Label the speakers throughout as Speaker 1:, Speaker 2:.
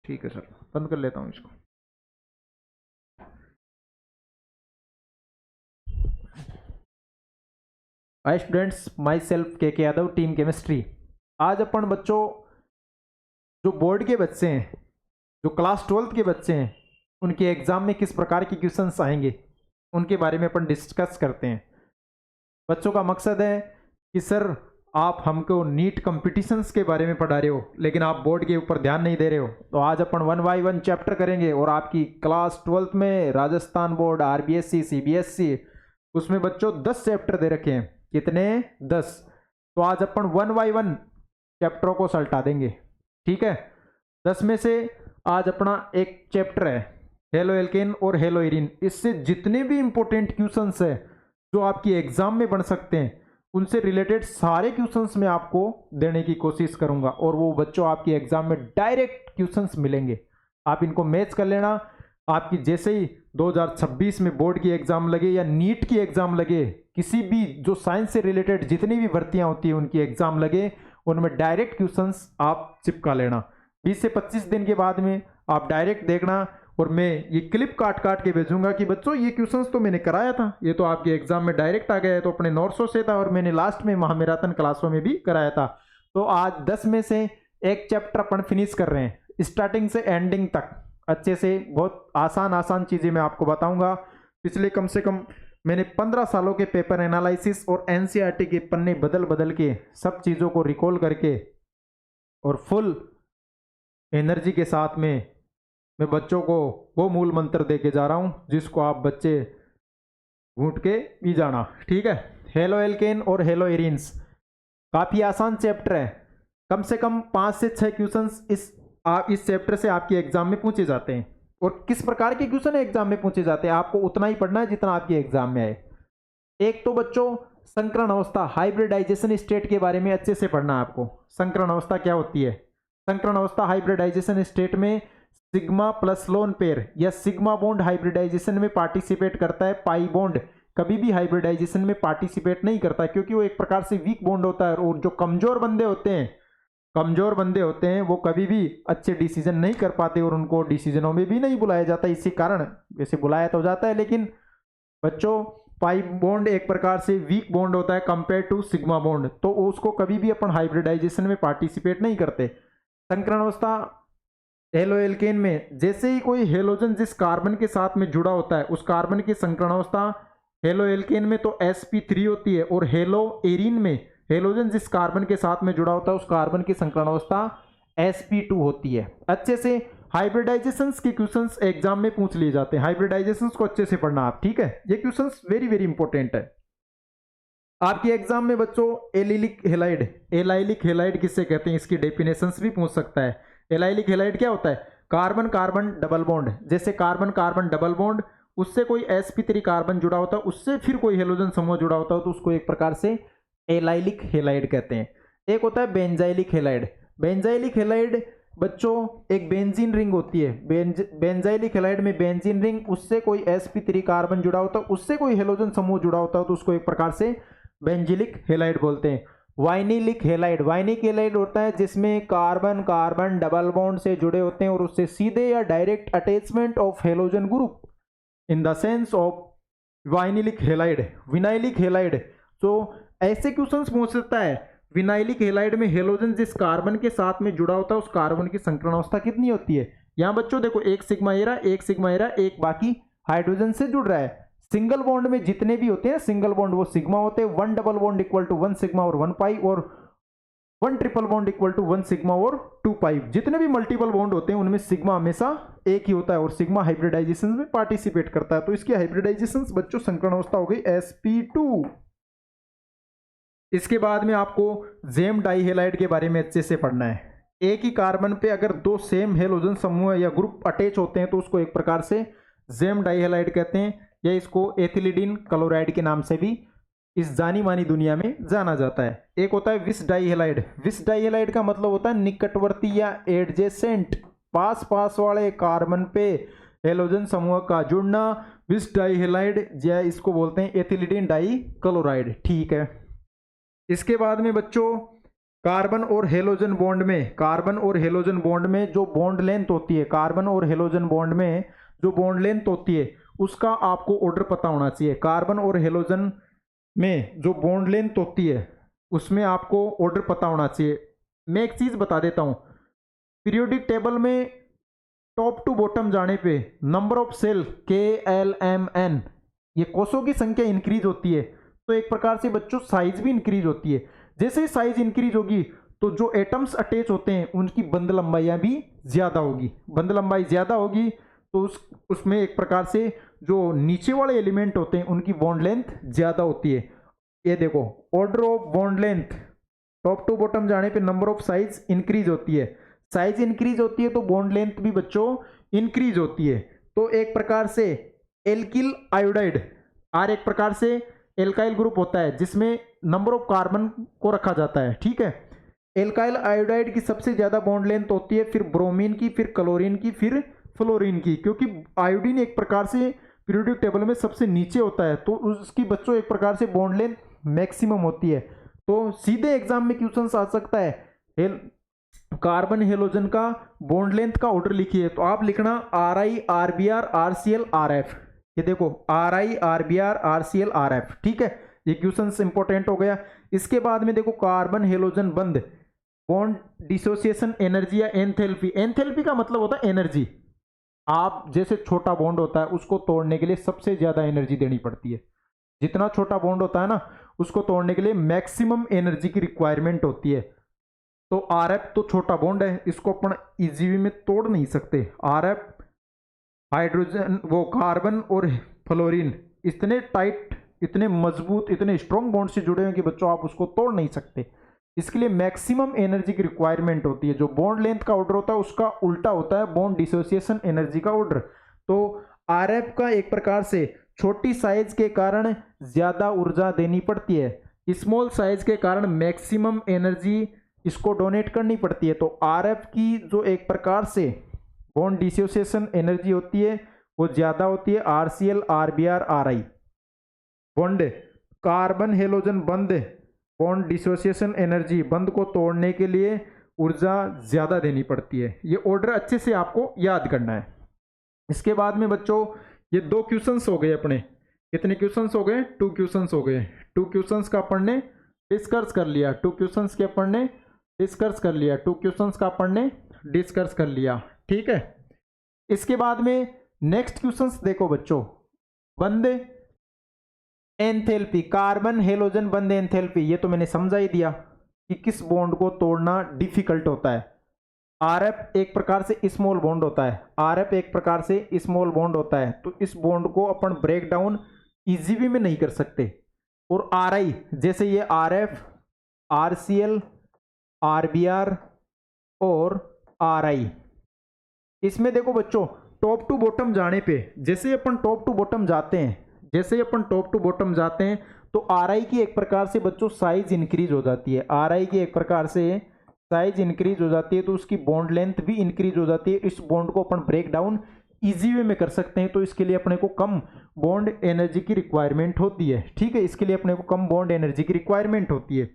Speaker 1: ठीक है सर, बंद कर लेता हूँ इसको। हाय स्टूडेंट्स, माई सेल्फ के यादव, टीम केमिस्ट्री। आज अपन बच्चों जो बोर्ड के बच्चे हैं, जो क्लास 12th के बच्चे हैं, उनके एग्जाम में किस प्रकार के क्वेश्चंस आएंगे उनके बारे में अपन डिस्कस करते हैं। बच्चों का मकसद है कि सर आप हमको नीट कंपटीशंस के बारे में पढ़ा रहे हो लेकिन आप बोर्ड के ऊपर ध्यान नहीं दे रहे हो, तो आज अपन 1 बाय 1 चैप्टर करेंगे। और आपकी क्लास 12th में राजस्थान बोर्ड, आरबीएससी, सीबीएसई, उसमें बच्चों 10 चैप्टर दे रखे हैं। कितने? 10। तो आज अपन 1 बाय 1 चैप्टरों को सल्टा देंगे, ठीक है। 10 में से आज अपना एक चैप्टर है हेलो एल्केन और हेलो एरीन। इससे जितने भी इंपॉर्टेंट क्वेश्चंस है जो आपकी एग्जाम में बन सकते हैं, उनसे रिलेटेड सारे क्वेश्चंस मैं आपको देने की कोशिश करूंगा और वो बच्चों आपकी एग्जाम में डायरेक्ट क्वेश्चंस मिलेंगे। आप इनको मैच कर लेना। आपकी जैसे ही 2026 में बोर्ड की एग्जाम लगे या नीट की एग्जाम लगे, किसी भी जो साइंस से रिलेटेड जितनी भी भर्तियां होती है उनकी एग्जाम लगे, उनमें डायरेक्ट क्वेश्चंस आप चिपका लेना। 20 से 25 दिन के बाद में आप डायरेक्ट देखना और मैं ये क्लिप काट काट के भेजूंगा कि बच्चों ये क्वेश्चंस तो मैंने कराया था, ये तो आपके एग्जाम में डायरेक्ट आ गया है, तो अपने नोट्सों से था और मैंने लास्ट में महामेराथन क्लासों में भी कराया था। तो आज 10 में से एक चैप्टर अपन फिनिश कर रहे हैं, स्टार्टिंग से एंडिंग तक अच्छे से। बहुत आसान आसान चीजें मैं आपको बताऊंगा। पिछले कम से कम मैंने 15 सालों के पेपर एनालिसिस और एनसीईआरटी के पन्ने बदल बदल के सब चीजों को रिकॉल करके और फुल एनर्जी के साथ में मैं बच्चों को वो मूल मंत्र दे के जा रहा हूं जिसको आप बच्चे घूंट के पी जाना, ठीक है। हेलो एल्केन और हेलो एरीन्स काफी आसान चैप्टर है। कम से कम 5 से 6 क्वेश्चंस इस चैप्टर से आपके एग्जाम में पूछे जाते हैं। और किस प्रकार के क्वेश्चन एग्जाम में पूछे जाते हैं, आपको उतना ही पढ़ना है जितना आपके एग्जाम में आए। एक तो बच्चों संकरण अवस्था, हाइब्रिडाइजेशन स्टेट के बारे में अच्छे से पढ़ना है आपको। संकरण अवस्था क्या होती है? संकरण अवस्था हाइब्रिडाइजेशन स्टेट में सिग्मा प्लस लोन पेयर या सिग्मा बॉन्ड हाइब्रिडाइजेशन में पार्टिसिपेट करता है। पाई बॉन्ड कभी भी हाइब्रिडाइजेशन में पार्टिसिपेट नहीं करता क्योंकि वो एक प्रकार से वीक बॉन्ड होता है। और जो कमजोर बंदे होते हैं वो कभी भी अच्छे डिसीजन नहीं कर पाते और उनको डिसीजनों में भी नहीं बुलाया जाता। इसी कारण वैसे बुलाया तो जाता है, लेकिन बच्चों पाई बॉन्ड एक प्रकार से वीक बॉन्ड होता है कंपेयर टू सिग्मा बॉन्ड, तो उसको कभी भी अपन हाइब्रिडाइजेशन में पार्टिसिपेट नहीं करते। संकरण अवस्था हेलो एल्केन में जैसे ही कोई हेलोजन जिस कार्बन के साथ में जुड़ा होता है उस कार्बन की संकरण अवस्था हेलो एल्केन में तो sp3 होती है, और हेलो एरीन में हेलोजन जिस कार्बन के साथ में जुड़ा होता है उस कार्बन की संकरण अवस्था sp2 होती है। अच्छे से हाइब्रिडाइजेशंस के क्वेश्चंस एग्जाम में पूछ लिए जाते हैं। हाइब्रिडाइजेशंस को अच्छे से पढ़ना आप, ठीक है। ये क्वेश्चंस वेरी वेरी इंपॉर्टेंट है आपके एग्जाम में बच्चों। एलाइलिक हेलाइड किससे कहते हैं, इसकी डेफिनेशंस भी पूछ सकता है। एलाइलिक हेलाइड क्या होता है? कार्बन कार्बन डबल बॉन्ड, जैसे कार्बन कार्बन डबल बॉन्ड, उससे कोई sp3 कार्बन जुड़ा होता है, उससे फिर कोई हेलोजन समूह जुड़ा होता है, तो उसको एक प्रकार से एलाइलिक हेलाइड कहते हैं। एक होता है बेंजाइलिक हेलाइड। बेंजाइलिक हेलाइड बच्चों एक बेंजीन रिंग होती है। बेंजाइलिक हेलाइड में बेंजीन रिंग, उससे कोई sp3 कार्बन जुड़ा होता है, उससे कोई हेलोजन समूह जुड़ा होता है, तो उसको एक प्रकार से बेंजिलिक हेलाइड बोलते हैं। वाइनिलिक हेलाइड, वाइनिक हेलाइड होता है जिसमें कार्बन कार्बन डबल बॉन्ड से जुड़े होते हैं और उससे सीधे या direct attachment of halogen group in the sense of vinylic halide. Vinylic halide, तो ऐसे क्वेश्चंस पूछ सकता है। विनाइलिक हेलाइड में हेलोजन जिस कार्बन के साथ में जुड़ा होता है उस कार्बन की संकरण अवस्था कितनी होती है? यहां बच्चों देखो एक सिग्मा एरा, एक बाकी हाइड्रोजन से जुड़ रहा है। सिंगल बॉन्ड में जितने भी होते हैं सिंगल बॉन्ड वो सिग्मा होते हैं। 1 double bond equal to 1 sigma और 1 पाई, और 1 triple bond equal to 1 sigma और 2 पाई। जितने भी मल्टीपल बॉन्ड होते हैं उनमें सिग्मा हमेशा एक ही होता है और सिग्मा हाइब्रिडाइजेशन में पार्टिसिपेट करता है। तो इसकी हाइब्रिडाइजेशन बच्चों संकरण अवस्था हो गई sp2। इसके बाद में आपको जेम डाइहेलाइड के बारे में अच्छे से पढ़ना है। एक ही कार्बन पे अगर 2 सेम हेलोजन समूह या ग्रुप अटैच होते हैं तो उसको एक प्रकार से जेम डाइहेलाइड कहते हैं, या इसको एथिलीडिन क्लोराइड के नाम से भी इस जानी मानी दुनिया में जाना जाता है। एक होता है विस डाइहेलाइड। विस डाइहेलाइड का मतलब होता है निकटवर्ती या एडजेसेंट, पास पास वाले कार्बन पे हेलोजन समूह का जुड़ना। विस डाइहेलाइड या इसको बोलते हैं एथिलीडिन डाई क्लोराइड, ठीक है। इसके बाद में बच्चों कार्बन और हेलोजन बॉन्ड में, कार्बन और हेलोजन बॉन्ड में जो बॉन्ड लेंथ होती है, कार्बन और हेलोजन बॉन्ड में जो बॉन्ड लेंथ होती है उसका आपको ऑर्डर पता होना चाहिए। कार्बन और हेलोजन में जो बॉन्ड लेंथ होती है उसमें आपको ऑर्डर पता होना चाहिए। मैं एक चीज बता देता हूं, पीरियोडिक टेबल में टॉप टू बॉटम जाने पे नंबर ऑफ सेल KLMN, ये कोषों की संख्या इंक्रीज होती है तो एक प्रकार से बच्चों साइज भी इंक्रीज होती है। जैसे ही साइज इंक्रीज होगी तो जो एटम्स अटैच होते हैं उनकी बंध लंबाइयां भी ज्यादा होगी। बंध लंबाई ज्यादा होगी तो उसमें एक प्रकार से जो नीचे वाले एलिमेंट होते हैं उनकी बॉन्ड लेंथ ज्यादा होती है। ये देखो, order of bond length, top to bottom जाने पे नंबर ऑफ साइज इंक्रीज होती है। साइज इंक्रीज होती है तो बॉन्ड लेंथ भी बच्चों इंक्रीज होती है। तो एक प्रकार से एल्किल आयोडाइड, आर एक प्रकार से एल्काइल ग्रुप होता है जिसमें नंबर ऑफ कार्बन को रखा जाता है, ठीक है। एल्काइल आयोडाइड की सबसे ज्यादा बॉन्ड लेंथ होती है, फिर ब्रोमीन की, फिर क्लोरीन की, फिर फ्लोरीन की। क्योंकि आयोडीन एक प्रकार से पीरियोडिक टेबल में सबसे नीचे होता है तो उसकी बच्चों एक प्रकार से बॉन्ड लेंथ मैक्सिमम होती है। तो सीधे एग्जाम में क्वेश्चन आ सकता है कार्बन हेलोजन का बॉन्ड लेंथ का ऑर्डर लिखिए, तो आप लिखना RI RBr RCl RF। ये देखो RI RBr RCl RF, ठीक है, ये क्वेश्चन इंपॉर्टेंट हो गया। इसके बाद में देखो कार्बन हेलोजन बंध, बॉन्ड डिसोसिएशन एनर्जी या एंथैल्पी। एंथैल्पी का मतलब होता है एनर्जी। आप जैसे छोटा बॉन्ड होता है उसको तोड़ने के लिए सबसे ज्यादा एनर्जी देनी पड़ती है। जितना छोटा बॉन्ड होता है ना उसको तोड़ने के लिए मैक्सिमम एनर्जी की रिक्वायरमेंट होती है। तो RF तो छोटा बॉन्ड है, इसको अपन इजीली में तोड़ नहीं सकते। RF हाइड्रोजन, वो कार्बन और फ्लोरीन इतने टाइट, इतने मजबूत, इतने स्ट्रॉन्ग बॉन्ड से जुड़े हैं कि बच्चों आप उसको तोड़ नहीं सकते। इसके लिए मैक्सिमम एनर्जी की रिक्वायरमेंट होती है। जो बॉन्ड लेंथ का ऑर्डर होता है उसका उल्टा होता है बॉन्ड डिसोसिएशन एनर्जी का ऑर्डर। तो RF का एक प्रकार से छोटी साइज के कारण ज्यादा ऊर्जा देनी पड़ती है, स्मॉल साइज के कारण मैक्सिमम एनर्जी इसको डोनेट करनी पड़ती है। तो RF की जो एक प्रकार से बॉन्ड डिसोसिएशन एनर्जी होती है वो ज्यादा होती है RCl RBr RI। Bond carbon halogen बंध, बॉन्ड डिसोसिएशन एनर्जी, बंध को तोड़ने के लिए ऊर्जा ज्यादा देनी पड़ती है। ये ऑर्डर अच्छे से आपको याद करना है। इसके बाद में बच्चों ये 2 क्वेश्चंस हो गए अपने। कितने क्वेश्चंस हो गए? 2 क्वेश्चंस हो गए। 2 क्वेश्चंस का अपन ने डिस्कस कर लिया, 2 क्वेश्चंस के अपन ने डिस्कस कर लिया, 2 क्वेश्चंस का अपन ने डिस्कस कर लिया, ठीक है। इसके बाद में नेक्स्ट क्वेश्चंस देखो बच्चों, बंध एंथैल्पी, कार्बन हेलोजन बंध एंथैल्पी, ये तो मैंने समझा ही दिया कि किस बॉन्ड को तोड़ना डिफिकल्ट होता है। RF एक प्रकार से स्मॉल बॉन्ड होता है, RF एक प्रकार से स्मॉल बॉन्ड होता है, तो इस बॉन्ड को अपन ब्रेक डाउन इजीली में नहीं कर सकते। और RI जैसे ये RF, RCl, RBr और RI, इसमें देखो बच्चों टॉप टू बॉटम जाने पे, जैसे अपन टॉप टू बॉटम जाते हैं, जैसे अपन टॉप टू बॉटम जाते हैं तो RI की एक प्रकार से बच्चों साइज इंक्रीज हो जाती है। RI की एक प्रकार से साइज इंक्रीज हो जाती है तो उसकी बॉन्ड लेंथ भी इंक्रीज हो जाती है। इस बॉन्ड को अपन ब्रेक डाउन इजी वे में कर सकते हैं, तो इसके लिए अपने को कम बॉन्ड एनर्जी की रिक्वायरमेंट होती है, ठीक है। इसके लिए अपने को कम बॉन्ड एनर्जी की रिक्वायरमेंट होती है।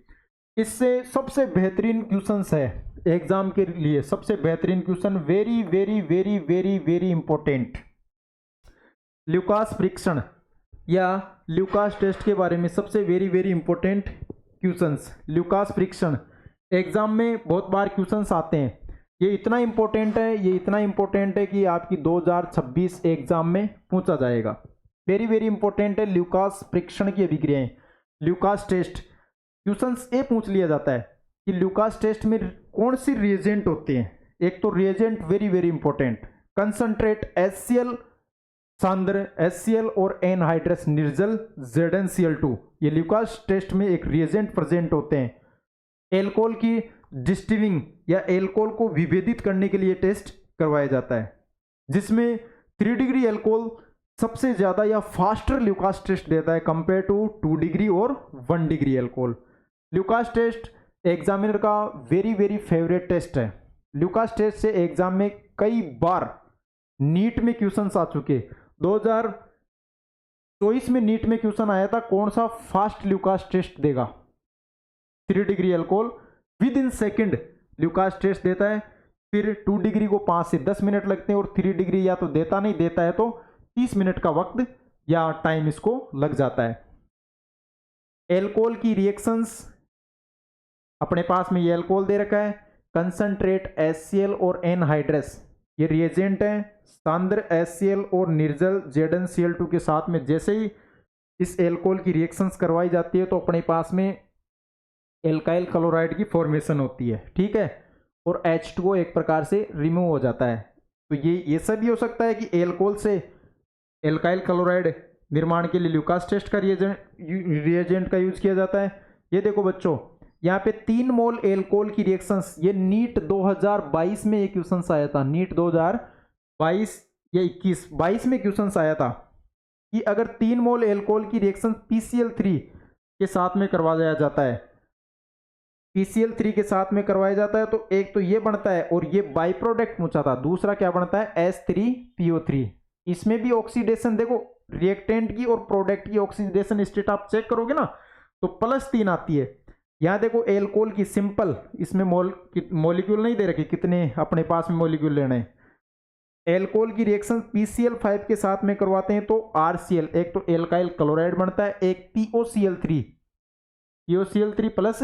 Speaker 1: इससे सबसे बेहतरीन क्वेश्चंस है एग्जाम के लिए, सबसे बेहतरीन question, very very very very very important, Lucas friction या ल्यूकास टेस्ट के बारे में सबसे very very important questions. Lucas friction exam में बहुत बार क्वेश्चंस आते हैं। ये इतना इंपॉर्टेंट है, ये इतना इंपॉर्टेंट है कि आपकी 2026 एग्जाम में पूछा जाएगा। वेरी वेरी इंपॉर्टेंट है ल्यूकास फ्रिक्शन की अभिक्रियाएं। ल्यूकास टेस्ट क्वेश्चंस ये पूछ लिया जाता है कि ल्यूकास टेस्ट में कौन सी रिएजेंट होते हैं। एक तो reagent very very important, concentrate HCl सांद्र, HCl और एनहाइड्रस निर्जल ZnCl2, ये ल्यूकास टेस्ट में एक रिएजेंट प्रेजेंट होते हैं। एल्कोहल की डिस्टिलिंग या एल्कोहल को विभेदित करने के लिए टेस्ट करवाया जाता है, जिसमें 3 डिग्री एल्कोहल सबसे ज्यादा या फास्टर ल्यूकास टेस्ट देता है कंपेयर टू 2 डिग्री और 1 degree alcohol. Lucas test examiner का वेरी वेरी फेवरेट टेस्ट है। ल्यूकास टेस्ट से एग्जाम में कई बार नीट में क्वेश्चंस आ चुके। 2024 में नीट में क्वेश्चन आया था, कौन सा फास्ट ल्यूकास टेस्ट देगा, 3 degree alcohol within second Lucas test देता है। फिर 2 डिग्री को 5 से 10 मिनट लगते हैं, और 3 डिग्री या तो देता नहीं, देता है तो 30 मिनट का वक्त या टाइम इसको लग जाता है। एल्कोहल की रिएक्शंस अपने पास में ये एल्कोहल दे रखा है, कंसंट्रेट HCl और एनहाइड्रस ये रिएजेंट है। सांद्र HCl और निर्जल ZnCl2 के साथ में जैसे ही इस एल्कोहल की रिएक्शंस करवाई जाती है तो अपने पास में एल्काइल क्लोराइड की फॉर्मेशन होती है, ठीक है, और H2O एक प्रकार से रिमूव हो जाता है। तो ये सब भी हो सकता है कि एल्कोहल से एल्काइल क्लोराइड निर्माण के लिए ल्यूकास टेस्ट का रिएजेंट का यूज किया जाता है। ये देखो बच्चों, यहाँ पे 3 मोल एल्कोहल की रिएक्शंस, ये नीट 2022 में एक क्वेश्चन आया था, नीट 2022 या 22 में क्वेश्चन आया था कि अगर 3 मोल एल्कोहल की रिएक्शन PCl3 के साथ में करवाया जाता है, PCl3 के साथ में करवाया जाता है तो एक तो ये बनता है, और ये बाई प्रोडक्ट पूछा था, दूसरा क्या बनता है H3PO3। इसमें भी ऑक्सीडेशन देखो, रिएक्टेंट की और प्रोडक्ट की ऑक्सीडेशन स्टेट आप चेक करोगे ना तो +3 आती है। यहाँ देखो एल्कोहल की सिंपल, इसमें मॉलिक्यूल नहीं दे रखे कितने अपने पास में मॉलिक्यूल लेने हैं। एल्कोहल की रिएक्शन PCl5 के साथ में करवाते हैं तो RCl, एक तो एल्काइल क्लोराइड बनता है, एक POCl3 प्लस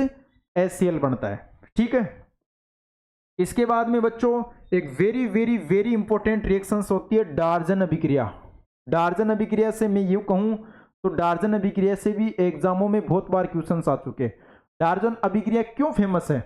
Speaker 1: HCl बनता है, ठीक है। इसके बाद में बच्चों एक very very very important reactions होती है डार्जन अभिक्रिया। डार्जन अभिक्रिया से मैं यूं कहूं तो डार्जन अभिक्रिया से भी एग्जामों में बहुत बार क्वेश्चंस आ चुके। डार्जन अभिक्रिया क्यों फेमस है,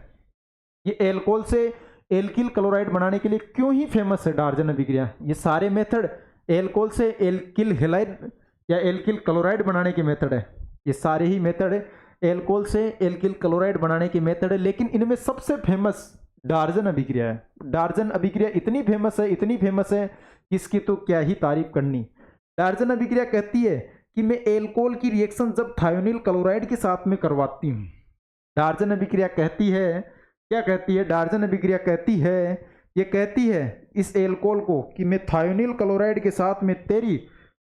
Speaker 1: ये एल्कोहल से एल्किल क्लोराइड बनाने के लिए क्यों ही फेमस है डार्जन अभिक्रिया। ये सारे मेथड एल्कोहल से एल्किल हैलाइड या एल्किल क्लोराइड बनाने के मेथड है, ये सारे ही मेथड एल्कोहल से एल्किल क्लोराइड बनाने के मेथड है, लेकिन इनमें सबसे फेमस डार्जन अभिक्रिया है। डार्जन अभिक्रिया इतनी फेमस है, इतनी फेमस है कि इसकी तो क्या ही तारीफ करनी। डार्जन अभिक्रिया कहती है कि मैं एल्कोहल की रिएक्शन जब थायोनिल क्लोराइड के साथ में करवाती हूँ, डार्जन अभिक्रिया कहती है, क्या कहती है डार्जन अभिक्रिया कहती है, ये कहती है इस एल्कोहल को कि मैं थायोनिल क्लोराइड के साथ में तेरी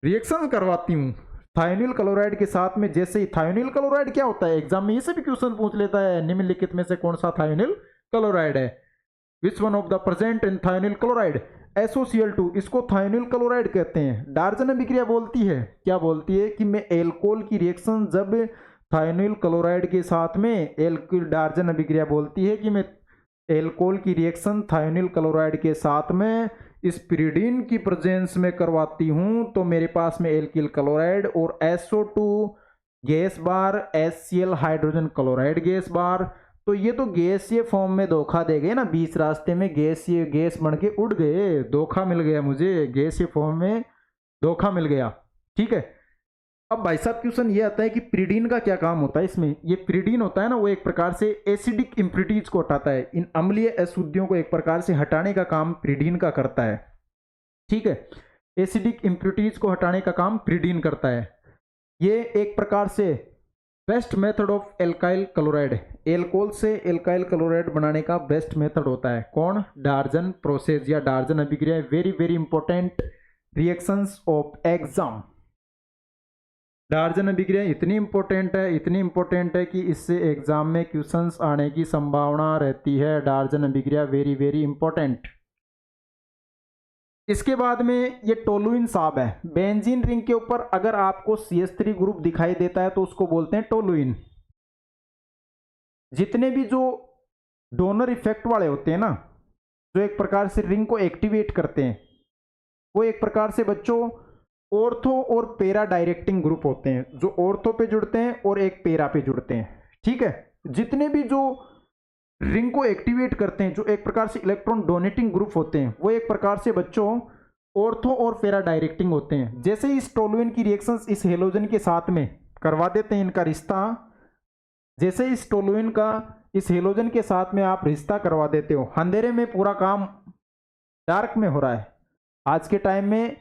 Speaker 1: रिएक्शन करवाती हूँ। थायोनिल क्लोराइड के साथ में जैसे ही, थायोनिल क्लोराइड क्या होता है, एग्जाम में ये से भी क्वेश्चन पूछ लेता है, निम्नलिखित में से कौन सा थायोनिल क्लोराइड है, which one of the present in thionyl chloride, SOCl2, इसको थायोनिल क्लोराइड कहते हैं। डार्जन अभिक्रिया बोलती है, क्या बोलती है कि मैं एल्कोहल की रिएक्शन जब थायोनिल क्लोराइड के साथ में डार्जन अभिक्रिया बोलती है कि मैं एल्कोहल की रिएक्शन थायोनिल क्लोराइड के साथ में इस पिरिडीन की प्रेजेंस में करवाती हूं तो मेरे पास में एल्किल क्लोराइड और SO2 गैस बार, HCl हाइड्रोजन क्लोराइड गैस बार, तो ये तो गैसीय फॉर्म में धोखा दे गए ना, बीच रास्ते में गैसीय गैस बन के उड़ गए, धोखा मिल गया मुझे, गैसीय फॉर्म में धोखा मिल गया, ठीक है। अब भाई साहब क्वेश्चन ये आता है कि पिरिडीन का क्या काम होता है इसमें। ये पिरिडीन होता है ना, वो एक प्रकार से एसिडिक इम्प्रिटीज को हटाता है, इन अम्लीय अशुद्धियों को एक प्रकार से हटाने का काम पिरिडीन का करता है, ठीक है। एसिडिक इम्प्रिटीज को हटाने का काम पिरिडीन करता है। ये एक प्रकार से best method of alkyl chloride, alcohol से एल्काइल क्लोराइड बनाने का बेस्ट मेथड होता है। कौन, डार्जन प्रोसेस या डार्जन अभिक्रिया। Very very important reactions of exam. डार्जन अभिक्रिया इतनी इंपॉर्टेंट है, इतनी इंपॉर्टेंट है कि इससे एग्जाम में क्वेश्चंस आने की संभावना रहती है। डार्जन अभिक्रिया वेरी वेरी इंपॉर्टेंट। इसके बाद में ये टोलुइन साहब है, बेंजीन रिंग के ऊपर अगर आपको CH3 ग्रुप दिखाई देता है तो उसको बोलते हैं टोलुइन। जितने भी जो डोनर इफेक्ट वाले होते हैं ना, जो एक प्रकार से रिंग को एक्टिवेट करते हैं, वो एक प्रकार से बच्चों ऑर्थो और पेरा डायरेक्टिंग ग्रुप होते हैं, जो ऑर्थो पे जुड़ते हैं और एक पेरा पे जुड़ते हैं, ठीक है। जितने भी जो रिंग को एक्टिवेट करते हैं, जो एक प्रकार से इलेक्ट्रॉन डोनेटिंग ग्रुप होते हैं, वो एक प्रकार से बच्चों ऑर्थो और पेरा डायरेक्टिंग होते हैं। जैसे ही इस टोलुइन की रिएक्शंस इस हेलोजन के साथ में करवा देते हैं इनका रिश्ता, जैसे इस टोलुइन का इस हेलोजन के साथ में आप रिश्ता करवा देते हो, अंधेरे में पूरा काम डार्क में हो रहा है। आज के टाइम में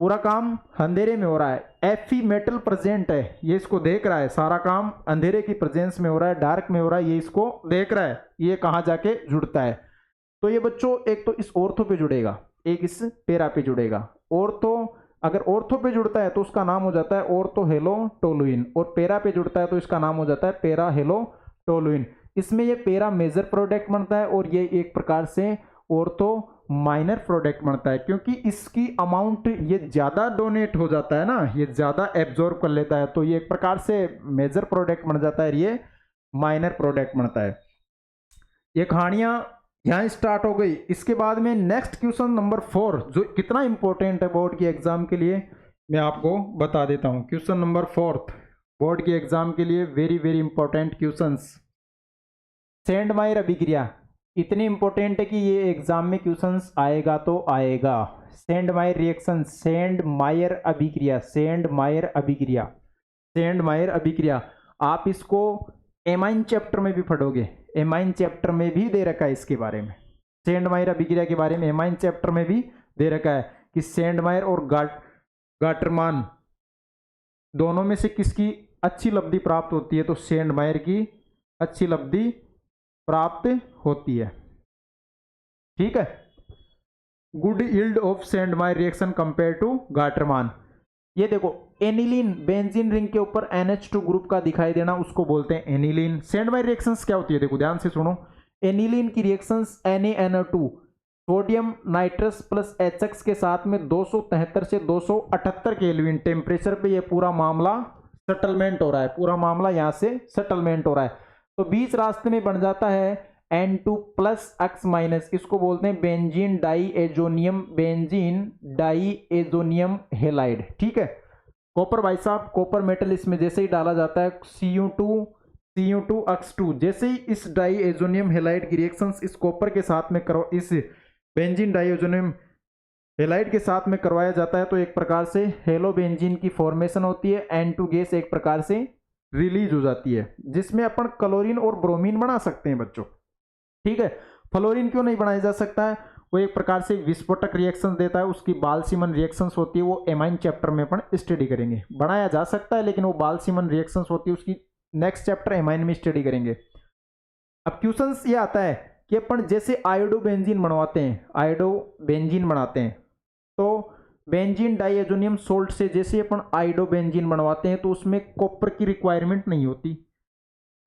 Speaker 1: पूरा काम अंधेरे में हो रहा है। Fe मेटल प्रेजेंट है, ये इसको देख रहा है, सारा काम अंधेरे की प्रेजेंस में हो रहा है, डार्क में हो रहा है, ये इसको देख रहा है, ये कहाँ जाके जुड़ता है। तो ये बच्चों एक तो इस ऑर्थो पे जुड़ेगा, एक इस पेरा पे जुड़ेगा। ऑर्थो अगर ऑर्थो पे जुड़ता है तो उसका नाम हो जाता है ऑर्थो हेलो टोलुइन, और पेरा पे जुड़ता है तो इसका नाम हो जाता है पेरा हेलो टोलुइन। इसमें ये पैरा मेजर प्रोडक्ट बनता है और ये एक प्रकार से ऑर्थो माइनर प्रोडक्ट बनता है, क्योंकि इसकी अमाउंट ये ज़्यादा डोनेट हो जाता है ना, ये ज़्यादा एब्जॉर्ब कर लेता है, तो ये एक प्रकार से मेजर प्रोडक्ट बन जाता है, ये माइनर प्रोडक्ट बनता है। ये कहानियाँ यहाँ स्टार्ट हो गई। इसके बाद में नेक्स्ट क्वेश्चन नंबर 4 जो कितना इंपॉर्टेंट है बोर्ड के एग्जाम के लिए मैं आपको बता देता हूँ। क्वेश्चन नंबर 4 बोर्ड के एग्जाम के लिए वेरी वेरी इंपॉर्टेंट क्वेश्चंस। सेंडमायर अभिक्रिया इतनी इंपॉर्टेंट है कि ये एग्जाम में क्वेश्चंस आएगा तो आएगा। सेंडमायर रिएक्शन, सेंडमायर अभिक्रिया, सेंडमायर अभिक्रिया, सेंडमायर अभिक्रिया आप इसको एमाइन चैप्टर में भी पढ़ोगे, एमाइन चैप्टर में भी दे रखा है इसके बारे में। सेंडमायर अभिक्रिया के बारे में एमाइन चैप्टर में भी दे रखा है कि सेंडमायर और गाटरमान दोनों में से किसकी अच्छी लब्धि प्राप्त होती है, तो सेंडमायर की अच्छी लब्धि प्राप्त होती है। ठीक है, good yield of Sandmeyer reaction compare to Gattermann. ये देखो एनिलीन बेंजीन रिंग के ऊपर NH2 ग्रुप का दिखाई देना उसको बोलते हैं एनिलीन। सेंडमायर रिएक्शंस क्या होती है, देखो ध्यान से सुनो। एनिलीन की reactions NaNO2 sodium nitrous plus HX के साथ में 273 से 278 केल्विन टेम्परेचर पे ये पूरा मामला सेटलमेंट हो रहा है, पूरा मामला यहाँ से सेटलमेंट हो रहा है। तो बीच रास्ते में बन जाता है N2 प्लस X माइनस, इसको बोलते हैं benzene diazonium, benzene diazonium halide. ठीक है, कॉपर भाई साहब, कॉपर मेटल इसमें जैसे ही डाला जाता है Cu2X2, जैसे ही इस डाई एजोनियम हेलाइड की रिएक्शंस इस कॉपर के साथ में करो, इस बेंजीन डाई एजोनियम हेलाइड के साथ में करवाया जाता है, तो एक प्रकार से हेलो बेंजीन की फॉर्मेशन होती है। N2 गैस एक प्रकार से रिलीज हो जाती है, जिसमें अपन क्लोरीन और ब्रोमीन बना सकते हैं बच्चों। ठीक है, फ्लोरीन क्यों नहीं बनाया जा सकता है, वो एक प्रकार से विस्फोटक रिएक्शन देता है, उसकी बाल-सीमन रिएक्शंस होती है, वो एमाइन चैप्टर में अपन स्टडी करेंगे। बनाया जा सकता है लेकिन वो बाल-सीमन रिएक्शंस होती है, उसकी नेक्स्ट चैप्टर एमाइन में स्टडी करेंगे। अब क्वेश्चंस ये आता है कि अपन जैसे आयोडो बेंजीन बनवाते हैं, आयोडो बेंजीन बनाते हैं, तो बेंजीन डाइएजोनियम सोल्ट से जैसे अपन आयोडो बेंजीन बनवाते हैं तो उसमें कॉपर की रिक्वायरमेंट नहीं होती,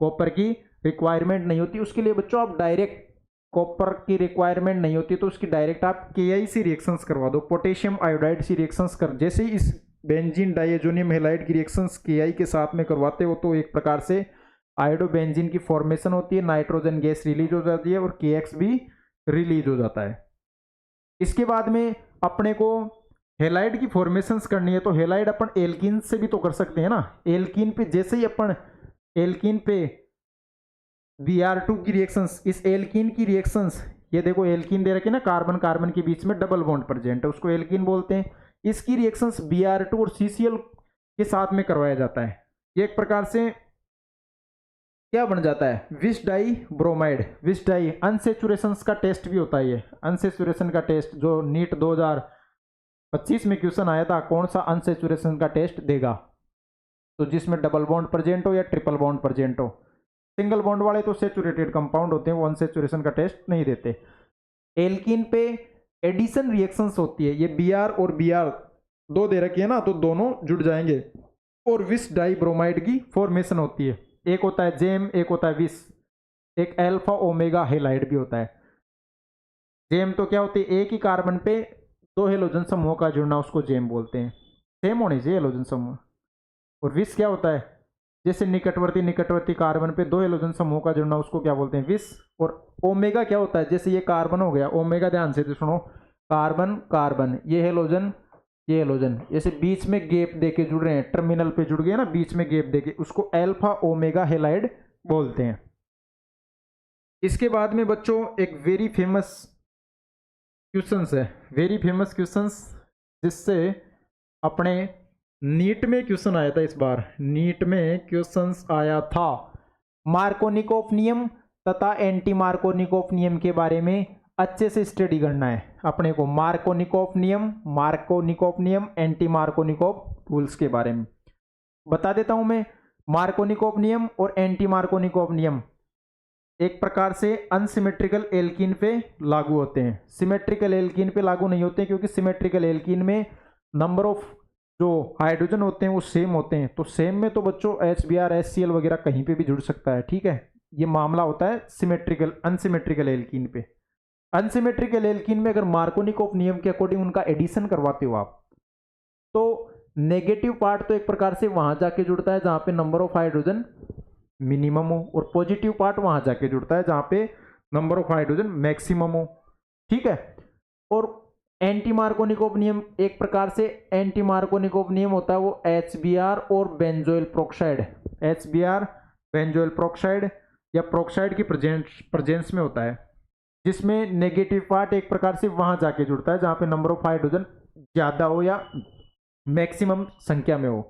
Speaker 1: कॉपर की रिक्वायरमेंट नहीं होती। उसके लिए बच्चों आप डायरेक्ट, कॉपर की रिक्वायरमेंट नहीं होती तो उसकी डायरेक्ट आप Ki सी रिएक्शंस करवा दो, पोटेशियम आयोडाइड सी रिएक्शंस कर, जैसे ही इस बेंजीन डाइएजोनियम हेलाइड की रिएक्शंस Ki के साथ में करवाते हो तो एक प्रकार से आयोडो बेंजीन की फॉर्मेशन होती है, नाइट्रोजन गैस रिलीज हो जाती है और KX भी रिलीज हो जाता है। इसके बाद में अपने को हेलाइड की फॉर्मेशंस करनी है, तो हेलाइड अपन एल्कीन से भी तो कर सकते हैं ना। एल्कीन पे जैसे ही अपन एल्कीन पे Br2 की रिएक्शंस, इस एल्कीन की रिएक्शंस, ये देखो एल्कीन दे रखे ना, कार्बन कार्बन के बीच में डबल बॉन्ड प्रेजेंट है, उसको एल्कीन बोलते हैं। इसकी रिएक्शंस Br2 और CCl के साथ में करवाया जाता है। ये एक प्रकार से क्या बन जाता है, विस डाई ब्रोमाइड, विस डाई अनसेचुरेशन का टेस्ट भी होता है। ये अनसेचुरेशन का टेस्ट जो नीट 2025 में क्वेश्चन आया था, कौन सा अनसेचुरेशन का टेस्ट देगा, तो जिसमें डबल बॉन्ड प्रेजेंट हो या ट्रिपल बॉन्ड प्रेजेंट हो। सिंगल बॉन्ड वाले तो सेचुरेटेड कंपाउंड होते हैं, वो अनसेचुरेशन का टेस्ट नहीं देते। एल्कीन पे एडिशन रिएक्शंस होती है, ये Br और Br2 दे रखी है ना, तो दोनों जुड़ जाएंगे और विस डाई ब्रोमाइड की फॉर्मेशन होती है। एक होता है जेम, एक होता है विस, एक अल्फा ओमेगा हेलाइड भी होता है। जेम तो क्या होती है, एक ही कार्बन पे दो हेलोजन समूह का जुड़ना, उसको जेम बोलते हैं, सेम होने चाहिए हेलोजन समूह। और विस क्या होता है, जैसे निकटवर्ती कार्बन पे दो हेलोजन समूह का जुड़ना, उसको क्या बोलते हैं, विस। और ओमेगा क्या होता है, जैसे ये कार्बन हो गया, ओमेगा ध्यान से सुनो, कार्बन कार्बन, ये हेलोजन ये हेलोजन, जैसे बीच में गैप देके जुड़ रहे हैं, टर्मिनल पे जुड़ गए ना, बीच में गैप देके, उसको अल्फा ओमेगा हेलाइड बोलते हैं। इसके बाद में बच्चों एक वेरी फेमस क्वेश्चंस है, वेरी फेमस क्वेश्चंस, जिससे अपने नीट में क्वेश्चन आया था, इस बार नीट में क्वेश्चंस आया था। मार्कोनिकोफ नियम तथा एंटी मार्कोनिकोफ नियम के बारे में अच्छे से स्टडी करना है अपने को। मार्कोनिकोफ नियम, एंटी मार्कोनिकोफ रूल्स के बारे में बता देता हूं मैं। मार्कोनिकोफ नियम और एंटी मार्कोनिकोफ नियम एक प्रकार से अनसिमेट्रिकल एल्कीन पे लागू होते हैं, सिमेट्रिकल एल्कीन पे लागू नहीं होते, क्योंकि सिमेट्रिकल एल्कीन में नंबर ऑफ जो हाइड्रोजन होते हैं वो सेम होते हैं। तो सेम में तो बच्चों HBr HCl वगैरह कहीं पे भी जुड़ सकता है, ठीक है, ये मामला होता है सिमेट्रिकल अनसिमेट्रिकल एल्कीन पे। अनसिमेट्रिकल एल्कीन में अगर मार्कोनिकोव नियम के अकॉर्डिंग उनका एडिशन करवाते हो आप, तो नेगेटिव पार्ट तो एक प्रकार से वहां जाके जुड़ता है जहां पे नंबर ऑफ हाइड्रोजन मिनिमम हो, और पॉजिटिव पार्ट वहां जाके जुड़ता है जहां पे नंबर ऑफ हाइड्रोजन मैक्सिमम हो, ठीक है। और एंटी मार्कोनिकोव नियम एक प्रकार से एंटी मार्कोनिकोव नियम होता है वो HBr और benzoyl peroxide, HBr benzoyl peroxide या प्रोक्साइड की प्रेजेंस में होता है, जिसमें नेगेटिव पार्ट एक प्रकार से वहां जाके जुड़ता है जहां पे नंबर ऑफ हाइड्रोजन ज्यादा हो या मैक्सिमम संख्या में हो,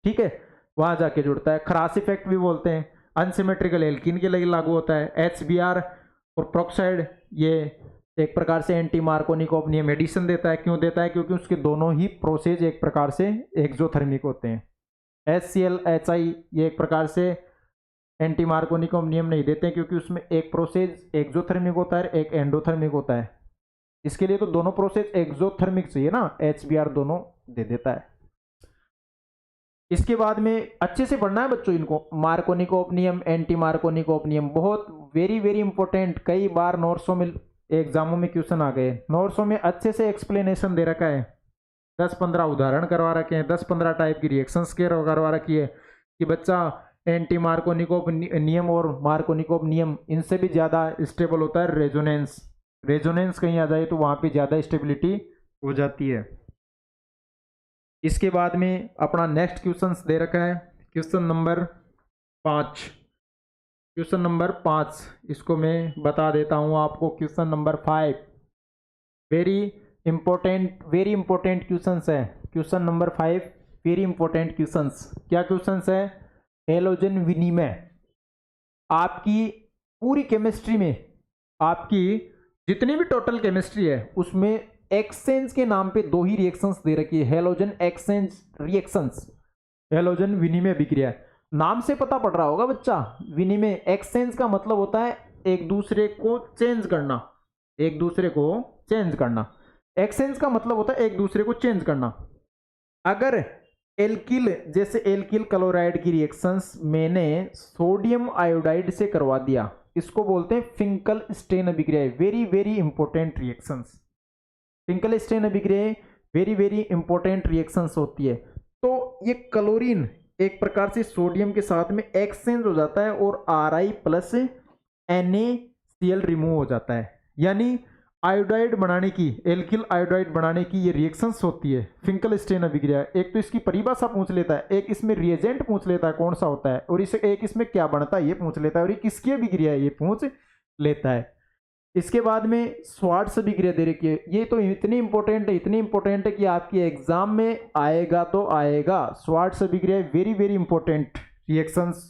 Speaker 1: ठीक है, वहां जाके जुड़ता है। खरास इफेक्ट भी बोलते हैं, अनसिमेट्रिकल एल्कीन के लिए लागू होता है। HBr और प्रोक्साइड ये एक प्रकार से एंटी मार्कोनिकोव नियम एडिशन देता है। क्यों देता है? क्योंकि उसके दोनों ही प्रोसेस एक प्रकार से एक्सोथर्मिक होते हैं। HCl HI ये एक प्रकार से एंटी मार्कोनिकोव नियम नहीं देते हैं, क्योंकि उसमें एक प्रोसेस एक्सोथर्मिक होता है, एक एंडोथर्मिक होता है। इसके लिए तो दोनों प्रोसेस एक्सोथर्मिक चाहिए ना, HBr दोनों दे देता है। इसके बाद में अच्छे से पढ़ना है बच्चों इनको, मार्कोनिकोव नियम, एंटी मार्कोनिकोव नियम, बहुत वेरी वेरी इंपॉर्टेंट, कई बार नोट्सों में एग्जामों में क्वेश्चन आ गए। नोट्सों में अच्छे से एक्सप्लेनेशन दे रखा है, 10-15 उदाहरण करवा रखे हैं, 10-15 टाइप की रिएक्शंस करवा रखी है कि बच्चा एंटी मार्कोनिकोव नियम और मार्कोनिकोव नियम इनसे भी ज़्यादा स्टेबल होता है रेजोनेंस कहीं आ जाए तो वहाँ पे ज़्यादा स्टेबिलिटी हो जाती है। इसके बाद में अपना नेक्स्ट क्वेश्चन दे रखा है, क्वेश्चन नंबर 5, इसको मैं बता देता हूँ आपको। Question number 5 very important questions है। Question number 5 very important questions. क्या क्वेश्चंस है? हैलोजन विनिमय। आपकी पूरी केमिस्ट्री में, आपकी जितनी भी टोटल केमिस्ट्री है उसमें एक्सचेंज के नाम पे 2 ही रिएक्शंस दे रखी है, हैलोजन एक्सचेंज रिएक्शंस, हैलोजन विनिमय अभिक्रिया। नाम से पता पड़ रहा होगा बच्चा, विनिमय एक्सचेंज का मतलब होता है एक दूसरे को चेंज करना, एक दूसरे को चेंज करना। एक्सचेंज का मतलब होता है एक दूसरे को चेंज करना। अगर एल्किल, जैसे एल्किल क्लोराइड की रिएक्शंस मैंने सोडियम आयोडाइड से करवा दिया, इसको बोलते हैं फिंकल स्टेन अभिक्रिया। Very very important reactions, Finkel stand अभिक्रिया वेरी वेरी इंपॉर्टेंट रिएक्शंस होती है। तो ये क्लोरीन एक प्रकार से सोडियम के साथ में एक्सचेंज हो जाता है और Ri प्लस NaCl रिमूव हो जाता है, यानी आयोडाइड बनाने की, एल्किल आयोडाइड बनाने की ये रिएक्शंस होती है फिंकल स्टेन अभिक्रिया। एक तो इसकी परिभाषा पूछ लेता है, एक इसमें रिएजेंट पूछ लेता है कौन सा होता है, और इसे एक इसमें क्या बनता है ये पूछ लेता है, और ये किसकी अभिक्रिया है ये पूछ लेता है। इसके बाद में स्वार्ट्स अभिक्रिया दे रखी है। ये तो इतनी इंपॉर्टेंट है कि आपकी एग्जाम में आएगा तो आएगा। स्वार्ट्स अभिक्रिया very very important reactions.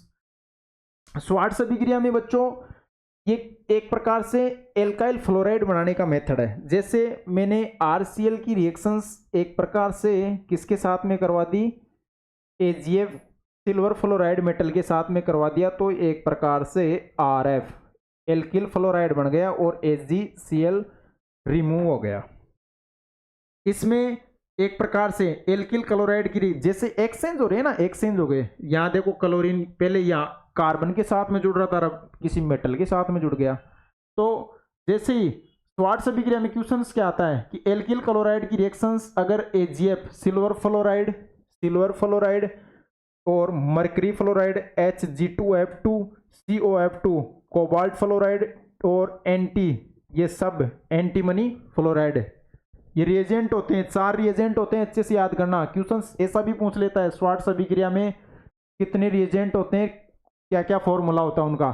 Speaker 1: Swarts अभिक्रिया में बच्चों ये एक प्रकार से एल्काइल फ्लोराइड बनाने का मेथड है। जैसे मैंने RCl की रिएक्शंस एक प्रकार से किसके साथ में करवा दी, AgF सिल्वर फ्लोराइड मेटल के साथ में करवा दिया, तो एक प्रकार से RF एल्किल फ्लोराइड बन गया और AgCl रिमूव हो गया। इसमें एक प्रकार से एल्किल क्लोराइड की जैसे एक्सचेंज हो रहे हैं ना, एक्सचेंज हो गए। यहाँ देखो क्लोरीन पहले यहाँ कार्बन के साथ में जुड़ रहा था, अब किसी मेटल के साथ में जुड़ गया। तो जैसे ही स्वार्ट्स अभिक्रिया में क्वेश्चंस क्या आता है कि एल्किल क्लोराइड की रिएक्शंस अगर AgF सिल्वर फ्लोराइड और mercury fluoride Hg2F2 COF2 cobalt fluoride और एंटी, ये सब एंटीमनी फ्लोराइड, ये रिएजेंट होते हैं, 4 रिएजेंट होते हैं। अच्छे से याद करना, क्वेश्चंस ऐसा भी पूछ लेता है स्वार्ट्स अभिक्रिया में कितने रिएजेंट होते हैं, क्या क्या फॉर्मूला होता है उनका।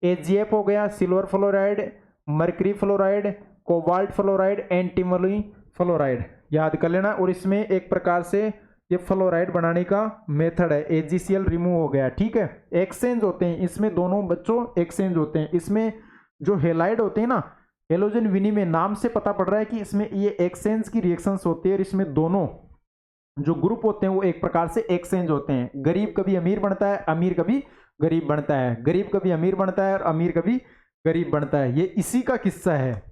Speaker 1: AgF हो गया silver fluoride, mercury fluoride, cobalt fluoride, antimony fluoride, याद कर लेना। और इसमें एक प्रकार से ये फ्लोराइड बनाने का मेथड है, AgCl रिमूव हो गया, ठीक है। एक्सचेंज होते हैं इसमें, दोनों बच्चों एक्सचेंज होते हैं। इसमें जो हेलाइड होते हैं ना, हेलोजन विनिमय, नाम से पता पड़ रहा है कि इसमें ये एक्सचेंज की रिएक्शंस होती है, और इसमें दोनों जो ग्रुप होते हैं वो एक प्रकार से एक्सचेंज होते हैं। गरीब कभी अमीर बनता है, अमीर कभी गरीब बनता है, गरीब कभी अमीर बनता है और अमीर कभी गरीब बनता है। ये इसी का किस्सा है,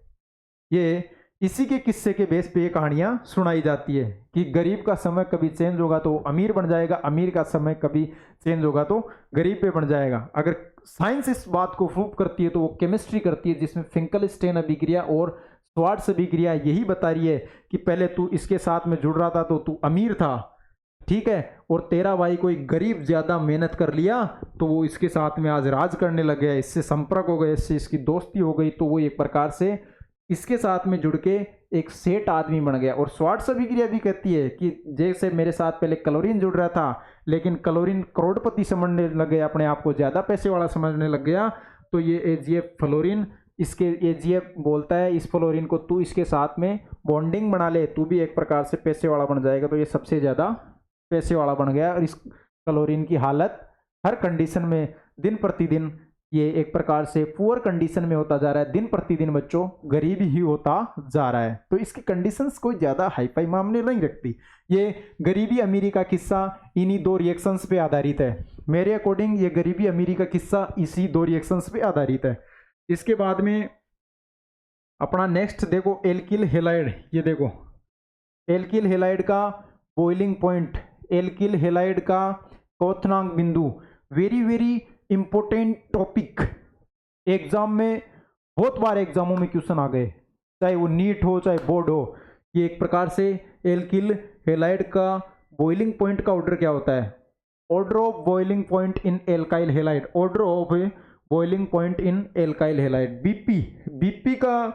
Speaker 1: ये इसी के किस्से के बेस पे ये कहानियां सुनाई जाती है कि गरीब का समय कभी चेंज होगा तो अमीर बन जाएगा, अमीर का समय कभी चेंज होगा तो गरीब पे बन जाएगा। अगर साइंस इस बात को प्रूव करती है तो वो केमिस्ट्री करती है, जिसमें फिंकलस्टेन अभिक्रिया और श्वार्ट्ज अभिक्रिया यही बता रही है कि पहले तू इसके साथ में जुड़ रहा था तो तू अमीर था, ठीक है, और तेरा भाई कोई गरीब ज्यादा मेहनत कर लिया तो वो इसके साथ में आज राज करने लग गया, इससे संपर्क हो गया, इससे इसकी दोस्ती हो गई, तो वो एक प्रकार से इसके साथ में जुड़ के एक सेठ आदमी बन गया। और श्वार्ट्ज अभिक्रिया भी कहती है कि जैसे मेरे साथ पहले क्लोरीन जुड़ रहा था, लेकिन क्लोरीन करोड़पति समझने लग गया, अपने आप को ज्यादा पैसे वाला समझने लग गया, तो ये एजीएफ फ्लोरीन, इसके एजीएफ बोलता है इस फ्लोरीन को तू इसके साथ में बॉन्डिंग बना ले, तू भी एक प्रकार से पैसे वाला बन जाएगा। तो ये सबसे ज्यादा पैसे वाला बन गया और इस क्लोरीन की हालत हर कंडीशन में दिन प्रतिदिन ये एक प्रकार से पुअर कंडीशन में होता जा रहा है, दिन प्रतिदिन बच्चों गरीब ही होता जा रहा है। तो इसकी कंडीशंस कोई ज्यादा हाईफाई मामले नहीं रखती। ये गरीबी अमीरी का किस्सा इन्हीं दो रिएक्शंस पे आधारित है। मेरे अकॉर्डिंग ये गरीबी अमीरी का किस्सा इसी दो रिएक्शंस पे आधारित है। इसके बाद में अपना नेक्स्ट देखो एल्किल हेलाइड। ये देखो एल्किल हेलाइड का बॉइलिंग पॉइंट, एल्किल हेलाइड का क्वथनांक बिंदु, very very important topic. Exam में बहुत बार एग्जामों में क्वेश्चन आ गए, चाहे वो नीट हो चाहे बोर्ड हो। ये एक प्रकार से एल्किल हेलाइड का बॉइलिंग पॉइंट का ऑर्डर क्या होता है? Order of boiling point in alkyl halide, order of boiling point in alkyl halide, BP. BP का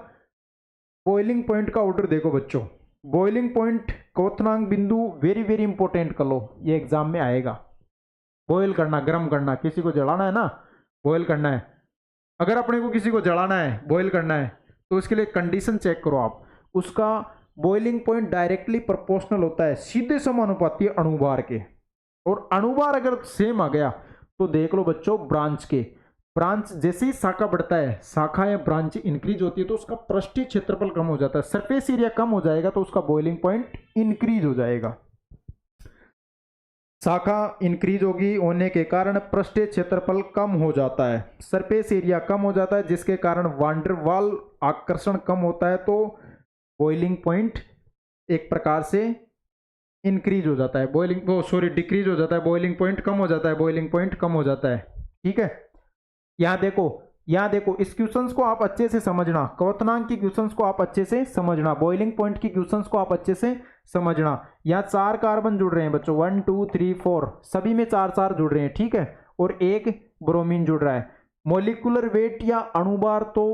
Speaker 1: बॉइलिंग पॉइंट का ऑर्डर देखो बच्चों, बॉइलिंग पॉइंट क्वथनांक बिंदु वेरी वेरी इंपॉर्टेंट कर लो, ये एग्जाम में आएगा। बॉयल करना, गर्म करना, किसी को जलाना है ना, बॉयल करना है। अगर अपने को किसी को जलाना है, बॉयल करना है, तो उसके लिए कंडीशन चेक करो आप। उसका बॉइलिंग पॉइंट डायरेक्टली प्रोपोर्शनल होता है, सीधे समानुपाती अणुभार के। और अणुभार अगर सेम आ गया तो देख लो बच्चों ब्रांच के, ब्रांच जैसे ही शाखा बढ़ता है, शाखा या ब्रांच इंक्रीज होती है तो उसका पृष्ठीय क्षेत्रफल कम हो जाता है, सरफेस एरिया कम हो जाएगा, तो उसका बॉइलिंग पॉइंट इंक्रीज हो जाएगा। शाखा इंक्रीज होगी होने के कारण पृष्ठीय क्षेत्रफल कम हो जाता है, सरफेस एरिया कम हो जाता है, जिसके कारण वांडर वाल आकर्षण कम होता है, तो बॉइलिंग पॉइंट एक प्रकार से इंक्रीज हो जाता है, डिक्रीज हो जाता है, बॉइलिंग पॉइंट कम हो जाता है, बॉइलिंग पॉइंट कम हो जाता है। ठीक है, यहाँ देखो इस क्वेश्चंस को आप अच्छे से समझना, क्वथनांक की क्वेश्चंस को आप अच्छे से समझना, बॉइलिंग पॉइंट की क्वेश्चंस को आप अच्छे से समझना। यहाँ 4 कार्बन जुड़ रहे हैं बच्चों, 1 2 3 4, सभी में 4 जुड़ रहे हैं, ठीक है, और एक ब्रोमीन जुड़ रहा है। मोलिकुलर वेट या अणुभार तो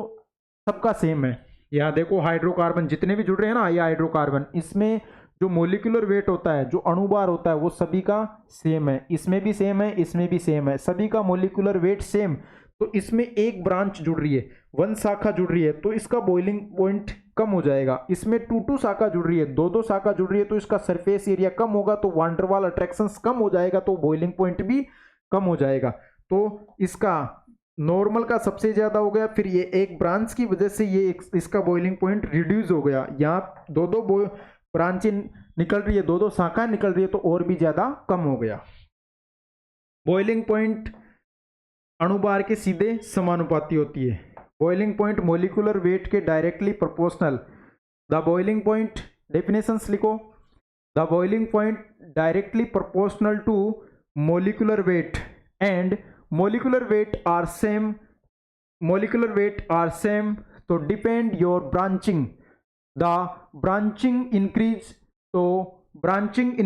Speaker 1: सबका सेम है। यहाँ देखो हाइड्रोकार्बन जितने भी जुड़ रहे हैं ना, ये हाइड्रोकार्बन, इसमें जो मोलिकुलर वेट होता है, जो अणुभार होता है, वो सभी का सेम है, इसमें भी सेम है, इसमें भी सेम है, सभी का मोलिकुलर वेट सेम। तो इसमें एक ब्रांच जुड़ रही है, 1 शाखा जुड़ रही है, तो इसका बॉइलिंग पॉइंट कम हो जाएगा। इसमें 2 शाखा जुड़ रही है, 2 शाखा जुड़ रही है, तो इसका सरफेस एरिया कम होगा, तो वांडरवाल अट्रैक्शंस कम हो जाएगा, तो बॉइलिंग पॉइंट भी कम हो जाएगा। तो इसका नॉर्मल का सबसे ज्यादा हो गया, फिर ये एक ब्रांच की वजह से ये इसका बॉइलिंग पॉइंट रिड्यूस हो गया। यहाँ 2 ब्रांचें निकल रही है, 2 शाखा निकल रही है, तो और भी ज्यादा कम हो गया। बॉइलिंग पॉइंट अणुभार के सीधे समानुपाती होती है। बॉइलिंग पॉइंट मोलिकुलर वेट के directly proportional. The boiling point definitions लिखो, the boiling point directly proportional to molecular weight and molecular weight are same, molecular weight are same, तो depend your branching, the branching increase, तो branching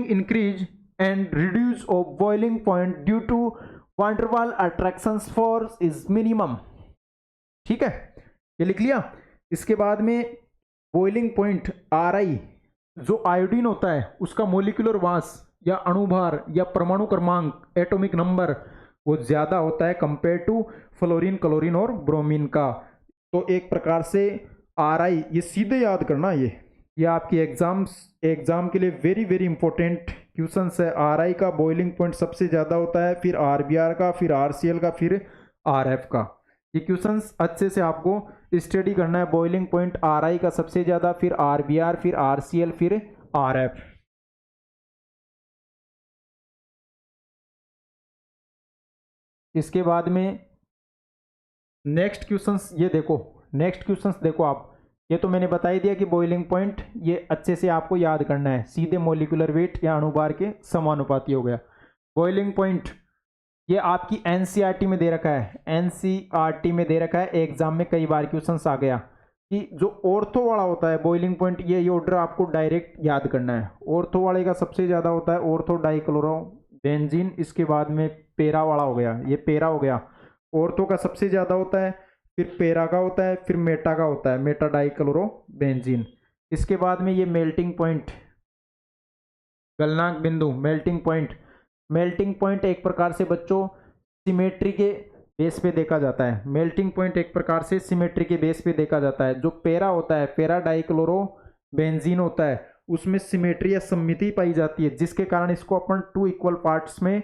Speaker 1: increase and reduce of boiling point due to van der Waals attractions force is minimum। ठीक है, ये लिख लिया। इसके बाद में बॉइलिंग पॉइंट RI, जो आयोडीन होता है उसका मोलिकुलर मास या अणुभार या परमाणु क्रमांक एटॉमिक नंबर वो ज्यादा होता है कंपेयर टू फ्लोरीन, क्लोरीन और ब्रोमीन का। तो एक प्रकार से RI, ये सीधे याद करना, ये आपकी एग्जाम के लिए वेरी वेरी इंपॉर्टेंट क्वेश्चन है। RI का बॉइलिंग पॉइंट सबसे ज्यादा होता है, फिर RBr का, फिर RCl का, फिर RF का। ये क्वेश्चंस अच्छे से आपको स्टडी करना है। बॉइलिंग पॉइंट RI का सबसे ज्यादा, फिर RBr, फिर RCl, फिर RF। इसके बाद में नेक्स्ट क्वेश्चंस ये देखो, नेक्स्ट क्वेश्चंस देखो आप, ये तो मैंने बता ही दिया कि बॉइलिंग पॉइंट ये अच्छे से आपको याद करना है, सीधे मोलिकुलर वेट या अणुभार के समानुपाती हो गया। बॉइलिंग पॉइंट ये आपकी एनसीईआरटी में दे रखा है, एनसीईआरटी में दे रखा है, एग्जाम में कई बार क्वेश्चंस आ गया कि जो ऑर्थो वाला होता है बॉइलिंग पॉइंट, ये ऑर्डर आपको डायरेक्ट याद करना है। ऑर्थो वाले का सबसे ज़्यादा होता है ऑर्थो डाइक्लोरो बेंजीन, इसके बाद में पेरा वाला हो गया, ये पेरा हो गया, ऑर्थो का सबसे ज़्यादा होता है, फिर पेरा का होता है, फिर मेटा का होता है, मेटा डाइक्लोरो बेंजीन। इसके बाद में ये मेल्टिंग पॉइंट, गलनांक बिंदु, मेल्टिंग पॉइंट। मेल्टिंग पॉइंट एक प्रकार से बच्चों सिमेट्री के बेस पे देखा जाता है, मेल्टिंग पॉइंट एक प्रकार से सिमेट्री के बेस पे देखा जाता है। जो पेरा होता है, पेरा डाइक्लोरो बेंजीन होता है, उसमें सिमेट्री या सममिति पाई जाती है, जिसके कारण इसको अपन 2 इक्वल पार्ट्स में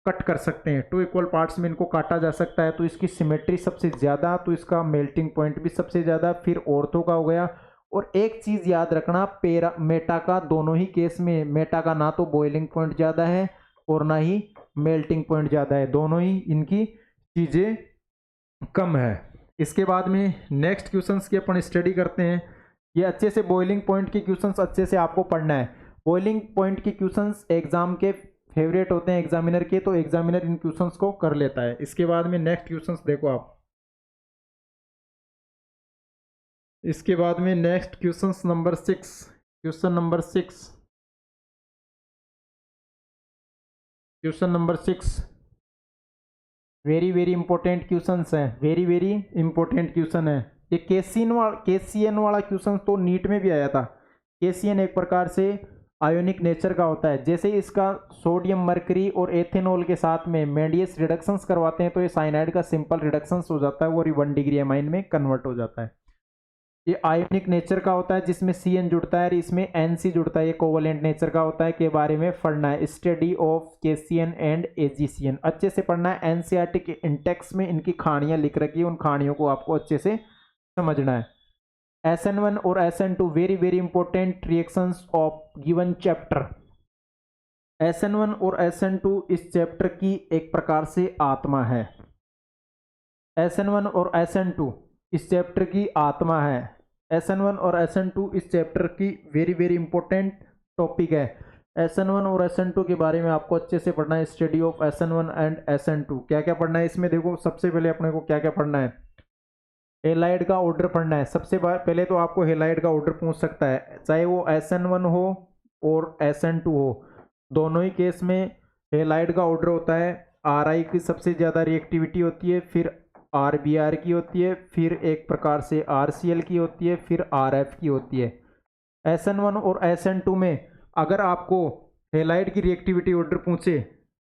Speaker 1: कट कर सकते हैं, 2 इक्वल पार्ट्स में इनको काटा जा सकता है। तो इसकी सिमेट्री सबसे ज़्यादा, तो इसका मेल्टिंग पॉइंट भी सबसे ज़्यादा। फिर ऑर्थो का हो गया। और एक चीज़ याद रखना, पेरा मेटा का दोनों ही केस में, मेटा का ना तो बॉइलिंग पॉइंट ज़्यादा है और ना ही मेल्टिंग पॉइंट ज़्यादा है, दोनों ही इनकी चीज़ें कम है। इसके बाद में नेक्स्ट क्वेश्चंस की अपन स्टडी करते हैं। ये अच्छे से बॉइलिंग पॉइंट के क्वेश्चंस अच्छे से आपको पढ़ना है। बॉइलिंग पॉइंट के क्वेश्चंस एग्जाम के फेवरेट होते हैं एग्जामिनर के, तो एग्जामिनर इन क्वेश्चंस को कर लेता है। इसके बाद में नेक्स्ट क्वेश्चंस देखो आप, इसके बाद में next questions number 6, question number 6, question number 6 very very important questions हैं, वेरी वेरी इंपॉर्टेंट क्वेश्चन है। ये केसीएन वाला क्वेश्चन तो नीट में भी आया था। केसीएन एक प्रकार से आयोनिक नेचर का होता है। जैसे इसका सोडियम मरकरी और एथेनॉल के साथ में मेंडियस रिडक्शंस करवाते हैं तो ये साइनाइड का सिंपल रिडक्शंस हो जाता है, वो 1 डिग्री अमाइन में कन्वर्ट हो जाता है। ये आयोनिक नेचर का होता है, जिसमें CN जुड़ता है और इसमें NC जुड़ता है, ये कोवलेंट नेचर का होता है। के बारे में पढ़ना है, study of KCN and AgCN अच्छे से पढ़ना है। NCERT के इंटेक्स में इनकी खानियां लिख रखी है, उन खानियों को आपको अच्छे से समझना है। SN1 और SN2 very very important reactions of given chapter. SN1 और SN2 इस चैप्टर की एक प्रकार से आत्मा है। SN1 और SN2 इस चैप्टर की आत्मा है। SN1 और SN2 इस चैप्टर की वेरी वेरी इंपॉर्टेंट टॉपिक है। SN1 और SN2 के बारे में आपको अच्छे से पढ़ना है। Study of SN1 and SN2 क्या क्या पढ़ना है इसमें, देखो सबसे पहले अपने को क्या क्या पढ़ना है, हेलाइड का ऑर्डर पढ़ना है। सबसे पहले तो आपको हेलाइड का ऑर्डर पूछ सकता है, चाहे वो SN1 हो और SN2 हो, दोनों ही केस में हेलाइड का ऑर्डर होता है। RI की सबसे ज़्यादा रिएक्टिविटी होती है, फिर RBr की होती है, फिर एक प्रकार से RCl की होती है, फिर RF की होती है। SN1 और SN2 में अगर आपको हेलाइड की रिएक्टिविटी ऑर्डर पूछे,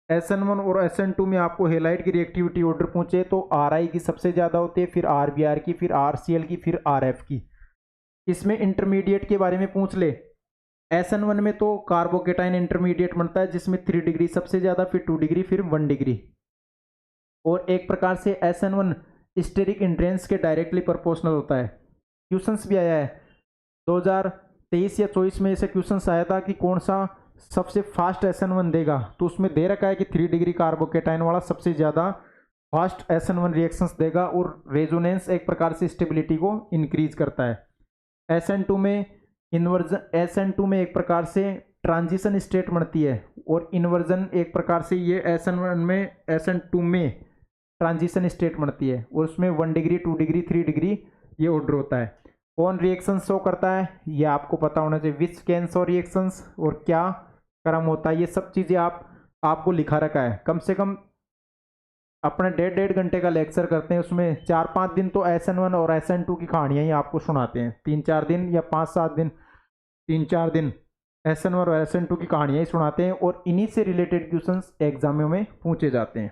Speaker 1: SN1 और SN2 में आपको हेलाइड की रिएक्टिविटी ऑर्डर पूछे तो RI की सबसे ज़्यादा होती है, फिर RBr की, फिर RCl की, फिर RF की। इसमें इंटरमीडिएट के बारे में पूछ ले, SN1 में तो कार्बोकेटाइन इंटरमीडिएट बनता है जिसमें 3 डिग्री सबसे ज़्यादा, फिर 2 डिग्री, फिर 1 डिग्री। और एक प्रकार से SN1 स्टेरिक इंड्रेंस के डायरेक्टली प्रोपोर्शनल होता है। क्वेश्चंस भी आया है 2023 या 24 में ऐसे क्वेश्चंस आया था कि कौन सा सबसे फास्ट SN1 देगा, तो उसमें दे रखा है कि 3 डिग्री कार्बोकेटाइन वाला सबसे ज़्यादा फास्ट SN1 रिएक्शंस देगा और रेजोनेंस एक प्रकार से स्टेबिलिटी को इंक्रीज करता है। SN2 में इन्वर्जन, SN2 में एक प्रकार से ट्रांजिशन स्टेट बनती है और इन्वर्जन एक प्रकार से ये SN1 में, SN2 में ट्रांजिशन स्टेट बनती है और उसमें 1 डिग्री, 2 डिग्री, 3 डिग्री ये ऑर्डर होता है। कौन रिएक्शन शो करता है ये आपको पता होना चाहिए, विच कैन शो रिएक्शंस और क्या क्रम होता है, ये सब चीज़ें आपको लिखा रखा है। कम से कम अपने 1.5 घंटे का लेक्चर करते हैं, उसमें 4-5 दिन तो SN1 और SN2 की कहानियाँ ही आपको सुनाते हैं, 3-4 दिन या 5-7 दिन, 3-4 दिन SN1 और SN2 की कहानियाँ ही सुनाते हैं और इन्हीं से रिलेटेड क्वेश्चंस एग्जामों में पूछे जाते हैं।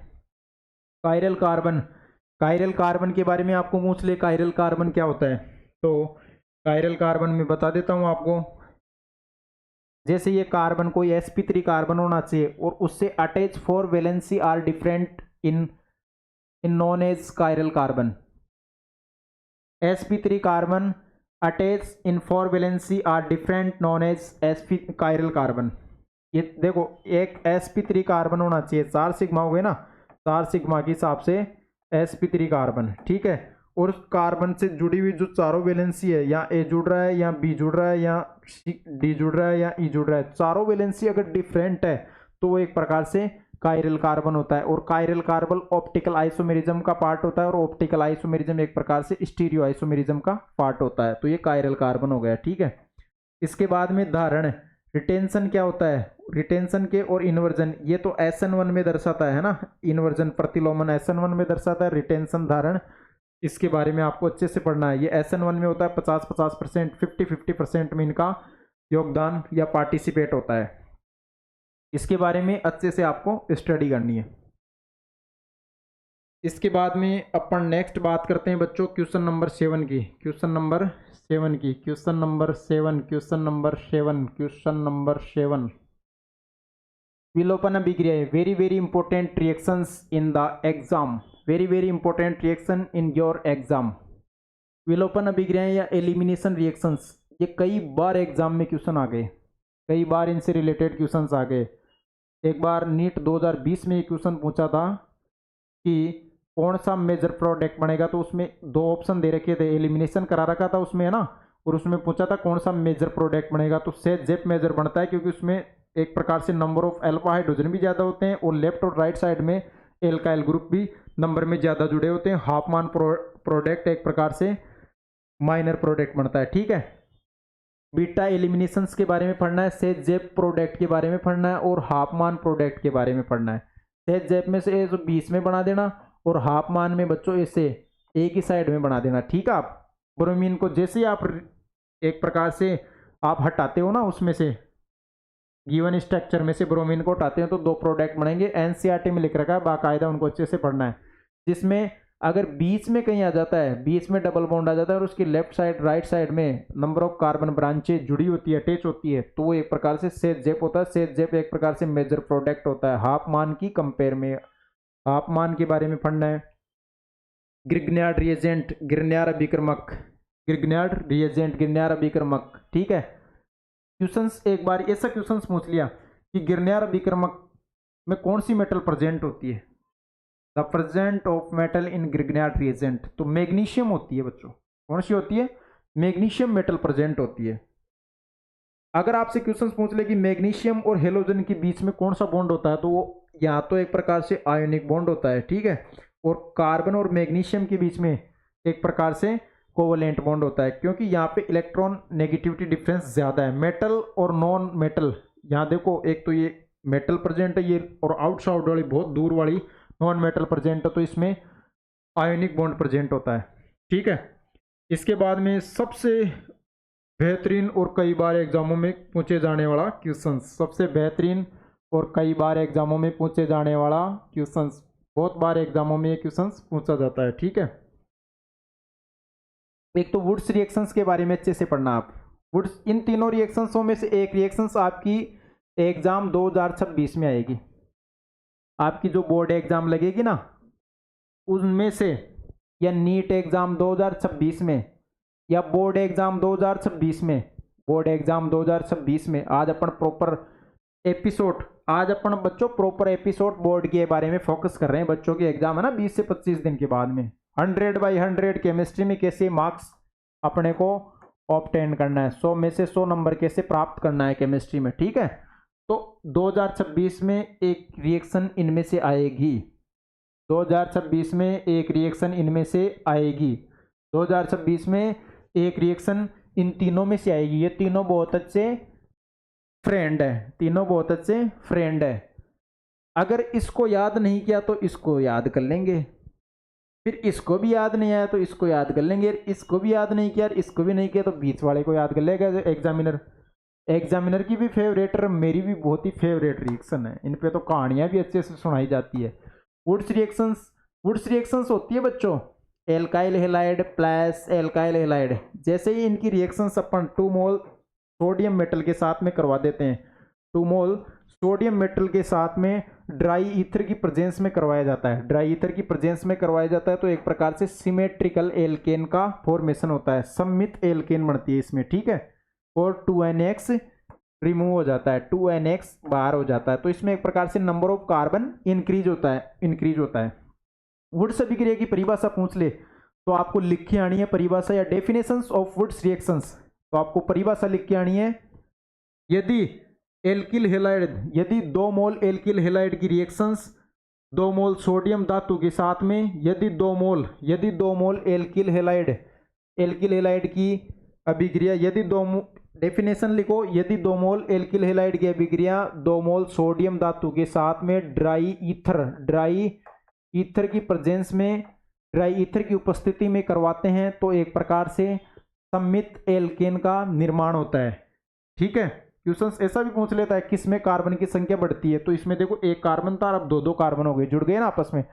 Speaker 1: कायरल कार्बन, कायरल कार्बन के बारे में आपको पूछ ले, कायरल कार्बन क्या होता है, तो कायरल कार्बन में बता देता हूँ आपको। जैसे ये कार्बन कोई sp3 कार्बन होना चाहिए और उससे attach 4 valency are different in non as chiral carbon. sp3 carbon attach in 4 valency are different non as sp chiral carbon. ये देखो एक sp3 कार्बन होना चाहिए, 4 सिग्मा हो गए ना, 4 सिग्मा के हिसाब से sp3 कार्बन, ठीक है। और उस कार्बन से जुड़ी हुई जो चारों वैलेंसी है, या ए जुड़ रहा है या बी जुड़ रहा है या डी जुड़ रहा है या ई जुड़ रहा है, चारों वैलेंसी अगर डिफरेंट है तो वो एक प्रकार से कायरल कार्बन होता है। और कायरल कार्बन ऑप्टिकल आइसोमेरिज्म का पार्ट होता है, और ऑप्टिकल आइसोमेरिज्म एक प्रकार से स्टीरियो आइसोमेरिज्म का पार्ट होता है। तो ये कायरल कार्बन हो गया, ठीक है। इसके बाद में धारण, रिटेंशन क्या होता है, रिटेंशन के और इन्वर्जन, ये तो SN1 में दर्शाता है ना, इन्वर्जन प्रतिलोमन SN1 में दर्शाता है, रिटेंशन धारण इसके बारे में आपको अच्छे से पढ़ना है। ये SN1 में होता है 50-50%, 50-50% में इनका योगदान या पार्टिसिपेट होता है। इसके बारे में अच्छे से आपको स्टडी करनी है। इसके बाद में अपन नेक्स्ट बात करते हैं बच्चों क्वेश्चन नंबर 7 की, क्वेश्चन नंबर 7 की, question number 7, question number 7, question number 7। विलोपन अभिक्रिया, very very important reactions in the exam, very very important reaction in your exam. विलोपन अभिक्रिया या एलिमिनेशन रिएक्शंस, ये कई बार एग्जाम में क्वेश्चन आ गए, कई बार इनसे रिलेटेड क्वेश्चंस आ गए। एक बार नीट 2020 में क्वेश्चन पूछा था कि कौन सा मेजर प्रोडक्ट बनेगा, तो उसमें 2 ऑप्शन दे रखे थे, एलिमिनेशन करा रखा था उसमें, है ना, और उसमें पूछा था कौन सा मेजर प्रोडक्ट बनेगा, तो सेजेप मेजर बनता है, क्योंकि उसमें एक प्रकार से नंबर ऑफ अल्फा हाइड्रोजन भी ज़्यादा होते हैं, और लेफ्ट और राइट साइड में एल्काइल ग्रुप भी नंबर में ज़्यादा जुड़े होते हैं। हाफमान प्रोडक्ट एक प्रकार से माइनर प्रोडक्ट बनता है, ठीक है। बीटा एलिमिनेशंस के बारे में पढ़ना है, सेजेप प्रोडक्ट के बारे में पढ़ना है, और हाफमान प्रोडक्ट के बारे में पढ़ना है। सेजेप में से 20 में बना देना, और हाफमान में बच्चों इसे एक ही साइड में बना देना, ठीक है। आप ब्रोमीन को जैसे ही आप एक प्रकार से आप हटाते हो ना, उसमें से गिवन स्ट्रक्चर में से ब्रोमीन को हटाते हैं तो 2 प्रोडक्ट बनेंगे। एनसीईआरटी में लिख रखा है, बाकायदा उनको अच्छे से पढ़ना है। जिसमें अगर बीच में कहीं आ जाता है, बीच में डबल बॉन्ड आ जाता है, और उसकी लेफ्ट साइड राइट साइड में नंबर ऑफ कार्बन ब्रांचेज जुड़ी होती है, अटैच होती है, तो वो एक प्रकार से सेजेप होता है। सेजेप एक प्रकार से मेजर प्रोडक्ट होता है हाफमान की कंपेयर में। हाफमान के बारे में पढ़ना है। ग्रिग्नार्ड रिएजेंट, गिरनियर अभिक्रमक, ग्रिग्नार्ड रिएजेंट, गिरनियर अभिक्रमक, ठीक है। क्वेश्चंस एक बार ऐसा क्वेश्चंस पूछ लिया कि गिरनियर अभिक्रमक में कौन सी मेटल प्रेजेंट होती है, the present of metal in Grignard reagent, तो मैग्नीशियम होती है बच्चों। कौन सी होती है, मैग्नीशियम मेटल प्रेजेंट होती है। अगर आपसे क्वेश्चंस पूछ ले कि मैग्नीशियम और हेलोजन के बीच में कौन सा बॉन्ड होता है, तो वो या तो एक प्रकार से आयोनिक बॉन्ड होता है, ठीक है, और कार्बन और मैग्नीशियम के बीच में एक प्रकार से कोवलेंट बॉन्ड होता है, क्योंकि यहाँ पे इलेक्ट्रॉन नेगेटिविटी डिफरेंस ज़्यादा है। मेटल और नॉन मेटल, यहाँ देखो एक तो ये मेटल प्रेजेंट है ये, और आउटसाइड वाली बहुत दूर वाली नॉन मेटल प्रेजेंट है, तो इसमें आयोनिक बॉन्ड प्रेजेंट होता है, ठीक है। इसके बाद में सबसे बेहतरीन और कई बार एग्जामों में पूछे जाने वाला क्वेश्चन, सबसे बेहतरीन और कई बार एग्जामों में पूछे जाने वाला क्वेश्चन, बहुत बार एग्जामों में ये क्वेश्चन पूछा जाता है, ठीक है। एक तो वुड्स रिएक्शंस के बारे में अच्छे से पढ़ना आप। वुड्स, इन तीनों रिएक्शंसों में से एक रिएक्शंस आपकी एग्जाम 2026 में आएगी, आपकी जो बोर्ड एग्जाम लगेगी ना उनमें से, या नीट एग्जाम 2026 में, या बोर्ड एग्जाम 2026 में, बोर्ड एग्जाम 2026 में, आज अपन प्रॉपर एपिसोड, आज अपन बच्चों प्रॉपर एपिसोड बोर्ड के बारे में फोकस कर रहे हैं। बच्चों की एग्जाम है ना 20 से 25 दिन के बाद में, 100/100 केमिस्ट्री में कैसे मार्क्स अपने को ऑब्टेन करना है, 100 में से 100 नंबर कैसे प्राप्त करना है केमिस्ट्री में, ठीक है। तो 2026 में एक रिएक्शन इनमें से आएगी, 2026 में एक रिएक्शन इनमें से आएगी, 2026 में एक रिएक्शन इन तीनों में से आएगी। ये तीनों बहुत अच्छे फ्रेंड है, तीनों बहुत अच्छे फ्रेंड है। अगर इसको याद नहीं किया तो इसको याद कर लेंगे, फिर इसको भी याद नहीं आया तो इसको याद कर लेंगे, इसको भी याद नहीं किया, इसको भी नहीं किया तो बीच वाले को याद कर लेगा एग्जामिनर। एग्जामिनर की भी फेवरेट और मेरी भी बहुत ही फेवरेट रिएक्शन है, इन पे तो कहानियां भी अच्छे से सुनाई जाती है। वुड्स रिएक्शंस, वुड्स रिएक्शंस होती है बच्चों alkyl halide plus alkyl halide. जैसे ही इनकी रिएक्शंस अपन 2 मोल सोडियम मेटल के साथ में करवा देते हैं, 2 मोल सोडियम मेटल के साथ में ड्राई ईथर की प्रेजेंस में करवाया जाता है, ड्राई ईथर की प्रेजेंस में करवाया जाता है, तो एक प्रकार से सिमेट्रिकल एल्केन का फॉर्मेशन होता है, सममित एल्केन बनती है इसमें, ठीक है। और 2NX रिमूव हो जाता है, 2NX बाहर हो जाता है, तो इसमें एक प्रकार से नंबर ऑफ कार्बन इंक्रीज होता है, इंक्रीज होता है। वुड्स अभिक्रिया की परिभाषा पूछ ले तो आपको लिख के आनी है परिभाषा या डेफिनेशंस ऑफ वुड्स रिएक्शंस। तो आपको परिभाषा लिख के आनी है, यदि एल्किल हैलाइड, यदि 2 मोल एल्किल हैलाइड की रिएक्शंस 2 मोल सोडियम धातु के साथ में, यदि 2 मोल एल्किल हैलाइड की अभिक्रिया, यदि डेफिनेशन लिखो, यदि 2 मोल एल्किल हैलाइड की अभिक्रिया 2 मोल सोडियम धातु के साथ में ड्राई ईथर की प्रेजेंस में, ड्राई ईथर की उपस्थिति में करवाते हैं तो एक प्रकार से सम्मित एल्केन का निर्माण होता है। ठीक है, क्वेश्चन ऐसा भी पूछ लेता है किसमें कार्बन की संख्या बढ़ती है, तो इसमें देखो एक कार्बन था, अब 2 कार्बन हो गए, जुड़ गए ना आपस में,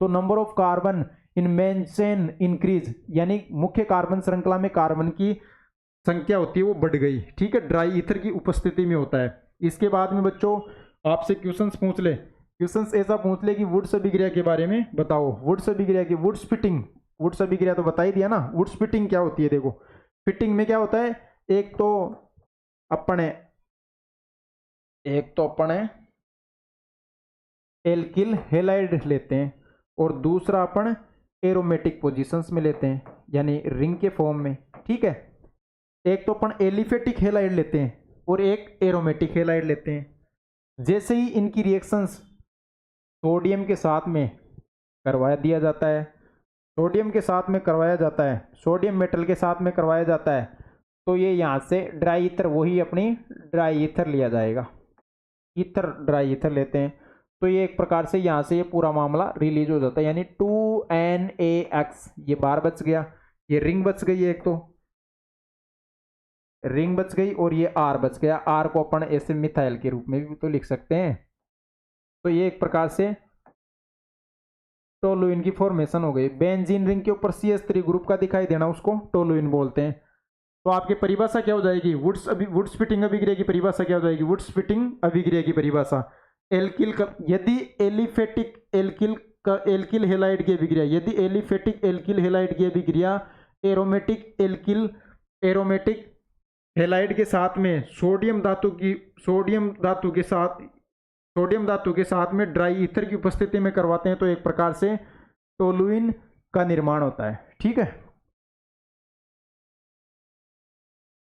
Speaker 1: तो number of carbon in mention increase, यानी मुख्य कार्बन श्रृंखला में कार्बन की संख्या होती है वो बढ़ गई। ठीक है, ड्राई ईथर की उपस्थिति में होता है। इसके बाद में बच्चों आपसे क्वेश्चंस पूछ ले, क्वेश्चंस ऐसा पूछ ले कि वुड्स अभिक्रिया के बारे में बताओ। वुड्स अभिक्रिया की वुड्स अभिक्रिया तो बता ही दिया ना। वुड्स फिटिंग क्या होती है, देखो फिटिंग में क्या होता है, एक तो अपने एल्किल हैलाइड लेते हैं और दूसरा अपन एरोमेटिक पोजीशंस में लेते हैं, यानी रिंग के फॉर्म में। ठीक है, एक तो अपन एलिफेटिक हैलाइड लेते हैं और एक एरोमेटिक हैलाइड लेते हैं। जैसे ही इनकी रिएक्शंस सोडियम के साथ में करवा दिया जाता है, सोडियम मेटल के साथ में करवाया जाता है, तो ये यहाँ से ड्राई ईथर, वही अपनी ड्राई ईथर लिया जाएगा, ड्राई ईथर लेते हैं, तो ये एक प्रकार से यहाँ से ये पूरा मामला रिलीज हो जाता है, यानी 2NaX, ये बार बच गया, ये रिंग बच गई, एक तो रिंग बच गई और ये R बच गया। R को अपन ऐसे मिथाइल के रूप में भी तो लिख सकते हैं। तो ये एक प्रकार से टोलुइन की फॉर्मेशन हो गई। बेंजीन रिंग के ऊपर CH3 ग्रुप का दिखाई देना, उसको टोलुइन बोलते हैं। तो आपकी परिभाषा क्या हो जाएगी, वुड्स फिटिंग अभिक्रिया की परिभाषा क्या हो जाएगी, वुड्स फिटिंग अभिक्रिया की परिभाषा, यदि एल्किल हैलाइड की अभिक्रिया, यदि एलिफेटिक एल्किल हैलाइड की अभिक्रिया एरोमेटिक हैलाइड के साथ में सोडियम धातु के साथ में ड्राई ईथर की उपस्थिति में करवाते हैं, तो एक प्रकार से टोलुइन का निर्माण होता है। ठीक है,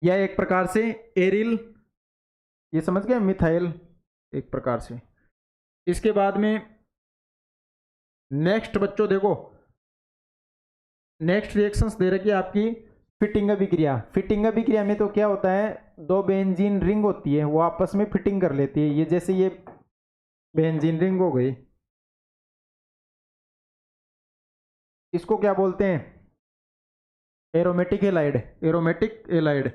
Speaker 1: या एक प्रकार से एरिल, ये समझ गए, मिथाइल एक प्रकार से। इसके बाद में नेक्स्ट बच्चों देखो, नेक्स्ट रिएक्शंस दे रखी है आपकी फिटिंग अभिक्रिया में तो क्या होता है, 2 बेंजीन रिंग होती है, वो आपस में फिटिंग कर लेती है। ये जैसे ये बेंजीन रिंग हो गई, इसको क्या बोलते हैं, एरोमेटिक हैलाइड।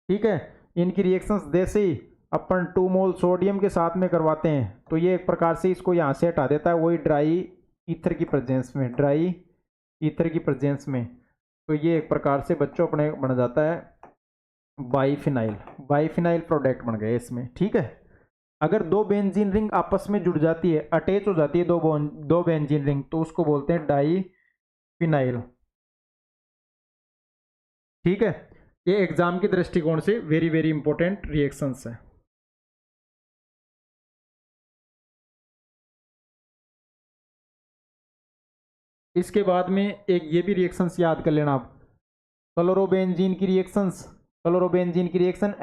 Speaker 1: ठीक है, इनकी रिएक्शंस जैसे ही अपन 2 मोल सोडियम के साथ में करवाते हैं, तो ये एक प्रकार से इसको यहाँ से हटा देता है, वही ड्राई ईथर की प्रेजेंस में, तो ये एक प्रकार से बच्चों अपने बन जाता है बाइफिनाइल प्रोडक्ट बन गए इसमें। ठीक है, अगर 2 बेंजीन रिंग आपस में जुड़ जाती है, अटैच हो जाती है 2 बेंजीन रिंग, तो उसको बोलते हैं डाइफिनाइल। ठीक है, ये एग्जाम के दृष्टिकोण से वेरी वेरी इंपॉर्टेंट रिएक्शंस है। इसके बाद में एक ये भी रिएक्शंस याद कर लेना आप, क्लोरोबेंजीन की रिएक्शन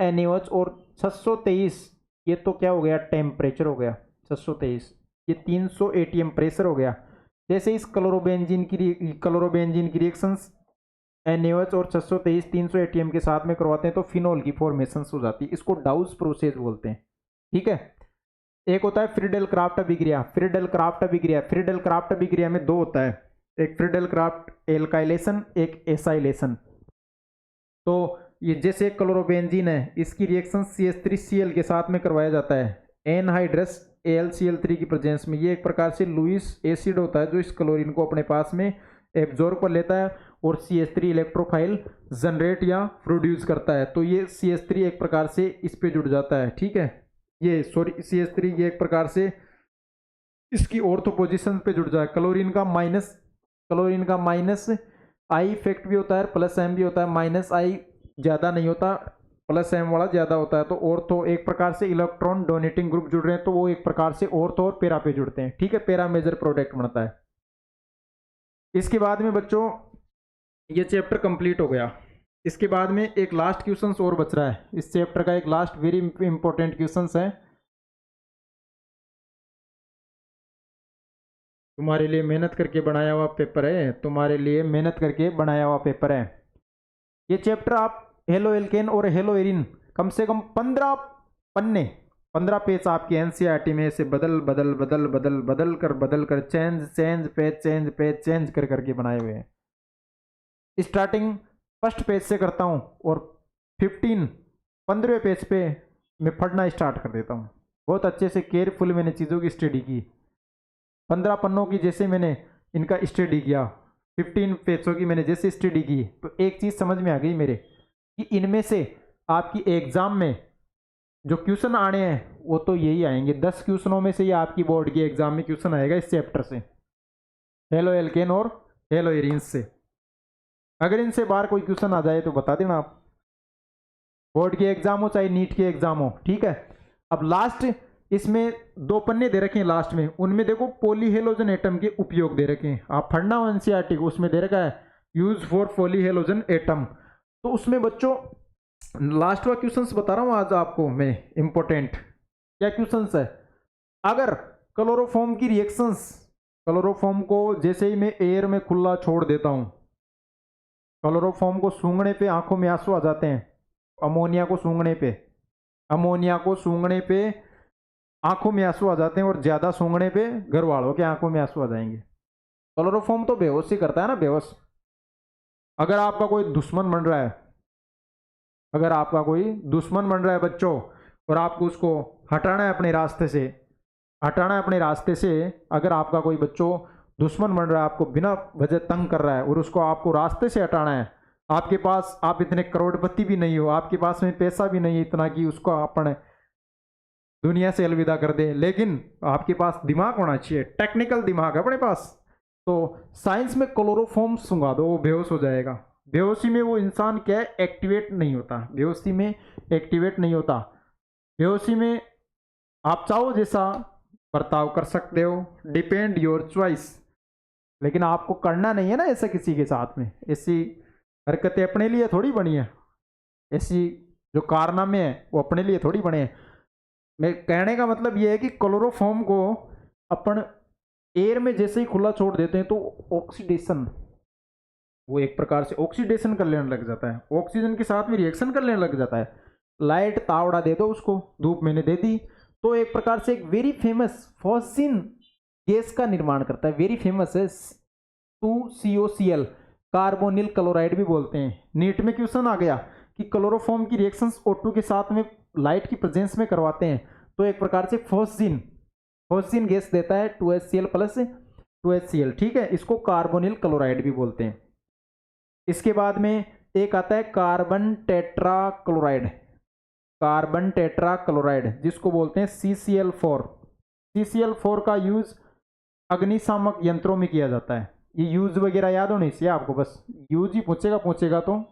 Speaker 1: NaOH और 623, ये तो क्या हो गया, टेम्परेचर हो गया 623, ये 300 ATM प्रेशर हो गया। जैसे इस क्लोरोबेंजीन की रिएक्शंस NaOH और 623 300 ATM के साथ में करवाते हैं, तो फिनोल की फॉर्मेशन हो जाती है, इसको डाउस प्रोसेस बोलते हैं। ठीक है, एक होता है फ्रीडेल क्राफ्ट अभिक्रिया में 2 होता है, एक फ्रीडेल क्राफ्ट एल्काइलेशन, एक एसाइलेशन। तो ये जैसे क्लोरोबेंजीन है, इसकी रिएक्शन CH3Cl के साथ में करवाया जाता है एनहाइड्रस AlCl3 की प्रेजेंस में। ये एक प्रकार से लुईस एसिड होता है जो इस क्लोरीन को अपने पास में एब्जॉर्ब कर लेता है और CH3 इलेक्ट्रोफाइल जनरेट या प्रोड्यूस करता है। तो ये CH3 एक प्रकार से इस पे जुड़ जाता है। ठीक है, ये CH3 ये एक प्रकार से इसकी ऑर्थो पोजीशन पे जुड़ जाए। क्लोरीन का माइनस आई इफेक्ट भी होता है, प्लस एम भी होता है, माइनस आई ज़्यादा नहीं होता, प्लस एम वाला ज़्यादा होता है। तो ऑर्थो एक प्रकार से इलेक्ट्रॉन डोनेटिंग ग्रुप जुड़ रहे हैं, तो वो एक प्रकार से ऑर्थो और पेरा पे जुड़ते हैं। ठीक है, पेरा मेजर प्रोडक्ट बनता है। इसके बाद में बच्चों ये चैप्टर कंप्लीट हो गया। इसके बाद में एक लास्ट क्वेश्चन और बच रहा है इस चैप्टर का, एक लास्ट वेरी इंपॉर्टेंट क्वेश्चन है, तुम्हारे लिए मेहनत करके बनाया हुआ पेपर है, तुम्हारे लिए मेहनत करके बनाया हुआ पेपर है। ये चैप्टर आप हेलो एल्केन और हेलो एरिन कम से कम 15 पन्ने 15 पेज आपके एनसीईआरटी में से बदल कर चेंज कर करके बनाए हुए हैं। स्टार्टिंग फर्स्ट पेज से करता हूँ और 15वें पेज पे मैं पढ़ना स्टार्ट कर देता हूँ। बहुत अच्छे से केयरफुल मैंने चीज़ों की स्टडी की, 15 पन्नों की जैसे मैंने इनका स्टडी किया, 15 पेजों की मैंने जैसे स्टडी की, तो एक चीज़ समझ में आ गई मेरे कि इनमें से आपकी एग्ज़ाम में जो क्वेश्चन आने हैं वो तो यही आएंगे। 10 क्वेश्चनों में से ये आपकी बोर्ड की एग्जाम में क्वेश्चन आएगा इस चैप्टर से, हेलो एल्केन और हेलो एरिन्स से। अगर इनसे बाहर कोई क्वेश्चन आ जाए तो बता देना आप, बोर्ड के एग्जाम हो चाहे नीट के एग्जाम हो, ठीक है। अब लास्ट इसमें 2 पन्ने दे रखे हैं लास्ट में, उनमें देखो पॉलीहेलोजन एटम के उपयोग दे रखे हैं, आप पढ़ना हो एनसीईआरटी को, उसमें दे रखा है यूज फॉर पॉलीहेलोजन एटम। तो उसमें बच्चों लास्ट वाला क्वेश्चंस बता रहा हूं आज आपको मैं, इंपॉर्टेंट क्या क्वेश्चंस है। अगर क्लोरोफॉर्म की रिएक्शंस, क्लोरोफॉर्म को जैसे ही मैं एयर में खुला छोड़ देता हूं, क्लोरोफॉर्म को सूंघने पे आंखों में आंसू आ जाते हैं, अमोनिया को सूंघने पे आंखों में आंसू आ जाते हैं, और ज्यादा सूंघने पे घर वालों के आंखों में आंसू आ जाएंगे। क्लोरोफॉर्म तो बेहोश ही करता है ना, बेहोश। अगर आपका कोई दुश्मन बन रहा है, अगर आपका कोई दुश्मन बन रहा है बच्चों, और आपको उसको हटाना है अपने रास्ते से, अगर आपका कोई बच्चों दुश्मन बन रहा है, आपको बिना वजह तंग कर रहा है और उसको आपको रास्ते से हटाना है, आपके पास आप इतने करोड़पति भी नहीं हो, आपके पास में पैसा भी नहीं है इतना कि उसको अपन दुनिया से अलविदा कर दे, लेकिन आपके पास दिमाग होना चाहिए, टेक्निकल दिमाग है अपने पास, तो साइंस में क्लोरोफॉर्म सूंघा दो, वो बेहोश हो जाएगा। बेहोशी में वो इंसान क्या है, एक्टिवेट नहीं होता, बेहोशी में आप चाहो जैसा बर्ताव कर सकते हो, डिपेंड योर चॉइस, लेकिन आपको करना नहीं है ना ऐसा किसी के साथ में। ऐसी हरकतें अपने लिए थोड़ी बनी है, ऐसी जो कारनामे हैं वो अपने लिए थोड़ी बने हैं। मैं कहने का मतलब ये है कि क्लोरोफॉर्म को अपन एयर में जैसे ही खुला छोड़ देते हैं तो ऑक्सीडेशन, वो एक प्रकार से ऑक्सीडेशन कर लेने लग जाता है, ऑक्सीजन के साथ में रिएक्शन कर लेने लग जाता है। लाइट तावड़ा दे दो उसको, धूप मैंने दे दी, तो एक प्रकार से एक वेरी फेमस फॉस्फिन गैस का निर्माण करता है, वेरी फेमस है 2COCl, कार्बोनिल क्लोराइड भी बोलते हैं। नीट में क्वेश्चन आ गया कि क्लोरोफॉर्म की रिएक्शंस O2 के साथ में लाइट की प्रेजेंस में करवाते हैं, तो एक प्रकार से फॉस्फिन गैस देता है 2HCl प्लस 2HCl, ठीक है, इसको कार्बोनिल क्लोराइड भी बोलते हैं। इसके बाद में एक आता है कार्बन टेट्राक्लोराइड, जिसको बोलते हैं CCl4 का यूज अग्निशामक यंत्रों में किया जाता है। ये यूज वगैरह याद होनी चाहिए आपको, बस यूज ही पूछेगा तो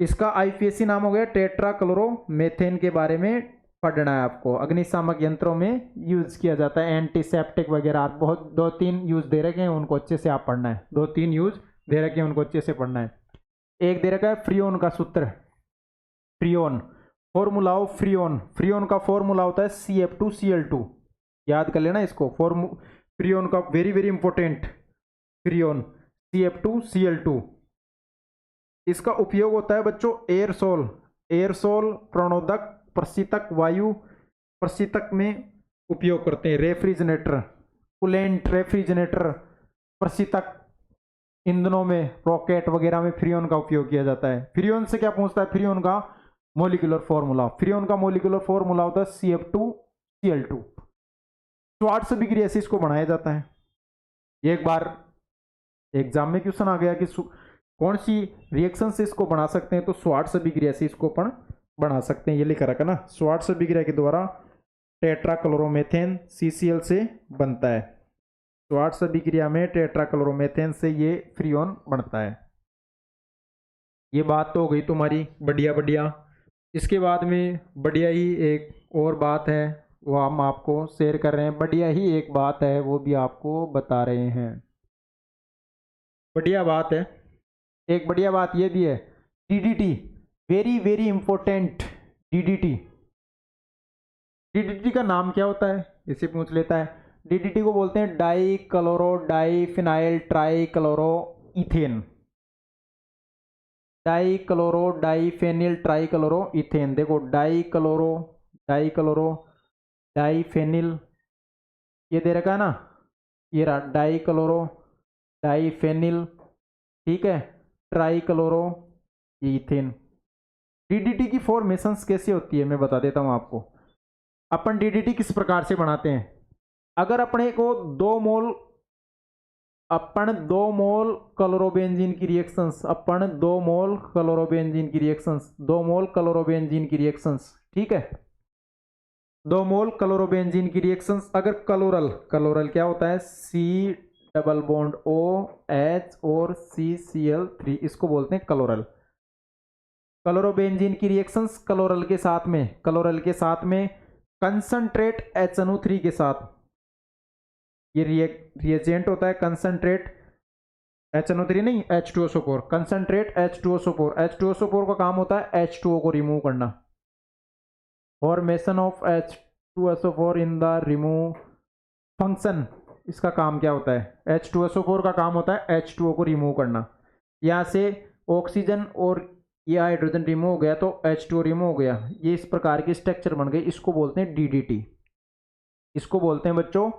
Speaker 1: इसका IPSC नाम हो गया, टेट्राक्लोरोमेथेन के बारे में पढ़ना है आपको, अग्निशामक यंत्रों में यूज किया जाता है, एंटीसेप्टिक वगैरह, बहुत 2-3 यूज दे रखे हैं, उनको अच्छे से आप पढ़ना है, 2-3 यूज दे रखे हैं उनको अच्छे से पढ़ना है। एक दे रखा है फ्रियोन का सूत्र, फॉर्मूला ऑफ फ्रियोन का फॉर्मूला होता है CF2Cl2, याद कर लेना इसको, फ्रियोन का very very important, Freon CF2Cl2। इसका उपयोग होता है बच्चों एयरसोल प्रणोदक प्रशीतक वायु प्रशीतक में उपयोग करते हैं, रेफ्रिजरेटर, कूलेंट, रेफ्रिजरेटर, प्रशीतक ईंधनों में, रॉकेट वगैरह में फ्रियोन का उपयोग किया जाता है। फ्रियोन से क्या पूछता है, फ्रियोन का मोलिकुलर फॉर्मूला होता है CF2Cl2। श्वार्ट्ज अभिक्रिया से इसको बनाया जाता है। एक बार एग्जाम में क्वेश्चन आ गया कि कौन सी रिएक्शन से इसको बना सकते हैं, तो श्वार्ट्ज अभिक्रिया से इसको अपन बना सकते हैं, ये लिखा रखा ना, श्वार्ट्ज अभिक्रिया के द्वारा टेट्राक्लोरोमेथेन CCl से बनता है, श्वार्ट्ज अभिक्रिया में टेट्राक्लोरोमेथेन से ये फ्रियोन बनता है। ये बात तो हो गई तुम्हारी बढ़िया। इसके बाद में बढ़िया ही एक और बात है, वो हम आपको शेयर कर रहे हैं, बढ़िया ही एक बात है वो भी आपको बता रहे हैं। बढ़िया बात है। एक बढ़िया बात ये भी है, DDT, very very important. DDT, DDT का नाम क्या होता है, इसे पूछ लेता है। डीडीटी को बोलते हैं die chloro diphenyl try chloro ethane. Die chloro diphenyl try chloro ethane. देखो डाई क्लोरो डाईफेनिल, ये दे रखा है ना, ये रहा डाई क्लोरो डाईफेनिल, ठीक है, ट्राई क्लोरो इथेन। डीडीटी की फॉर्मेशंस कैसी होती है मैं बता देता हूं आपको। अपन डीडीटी किस प्रकार से बनाते हैं, अगर अपने को 2 मोल क्लोरोबेंजीन की रिएक्शंस, 2 मोल क्लोरोबेंजीन की रिएक्शंस, ठीक है, 2 मोल क्लोरोबेंजीन की रिएक्शंस, अगर कलोरल क्या होता है, C double bond O H और CCl3, इसको बोलते हैं कलोरल। क्लोरोबेंजीन की रिएक्शंस कलोरल के साथ में कंसंट्रेट HNO3 के साथ, ये रिएजेंट होता है कंसंट्रेट HNO3 नहीं H2SO4, कंसंट्रेट H2SO4। H2SO4 का काम होता है H2O को रिमूव करना, formation of H2SO4 in the remove function. इसका काम क्या होता है, H2SO4 का काम होता है H2O को रिमूव करना। यहाँ से ऑक्सीजन और ये हाइड्रोजन रिमूव हो गया तो H2O रिमूव हो गया, ये इस प्रकार की स्ट्रक्चर बन गई, इसको बोलते हैं डीडीटी। इसको बोलते हैं बच्चों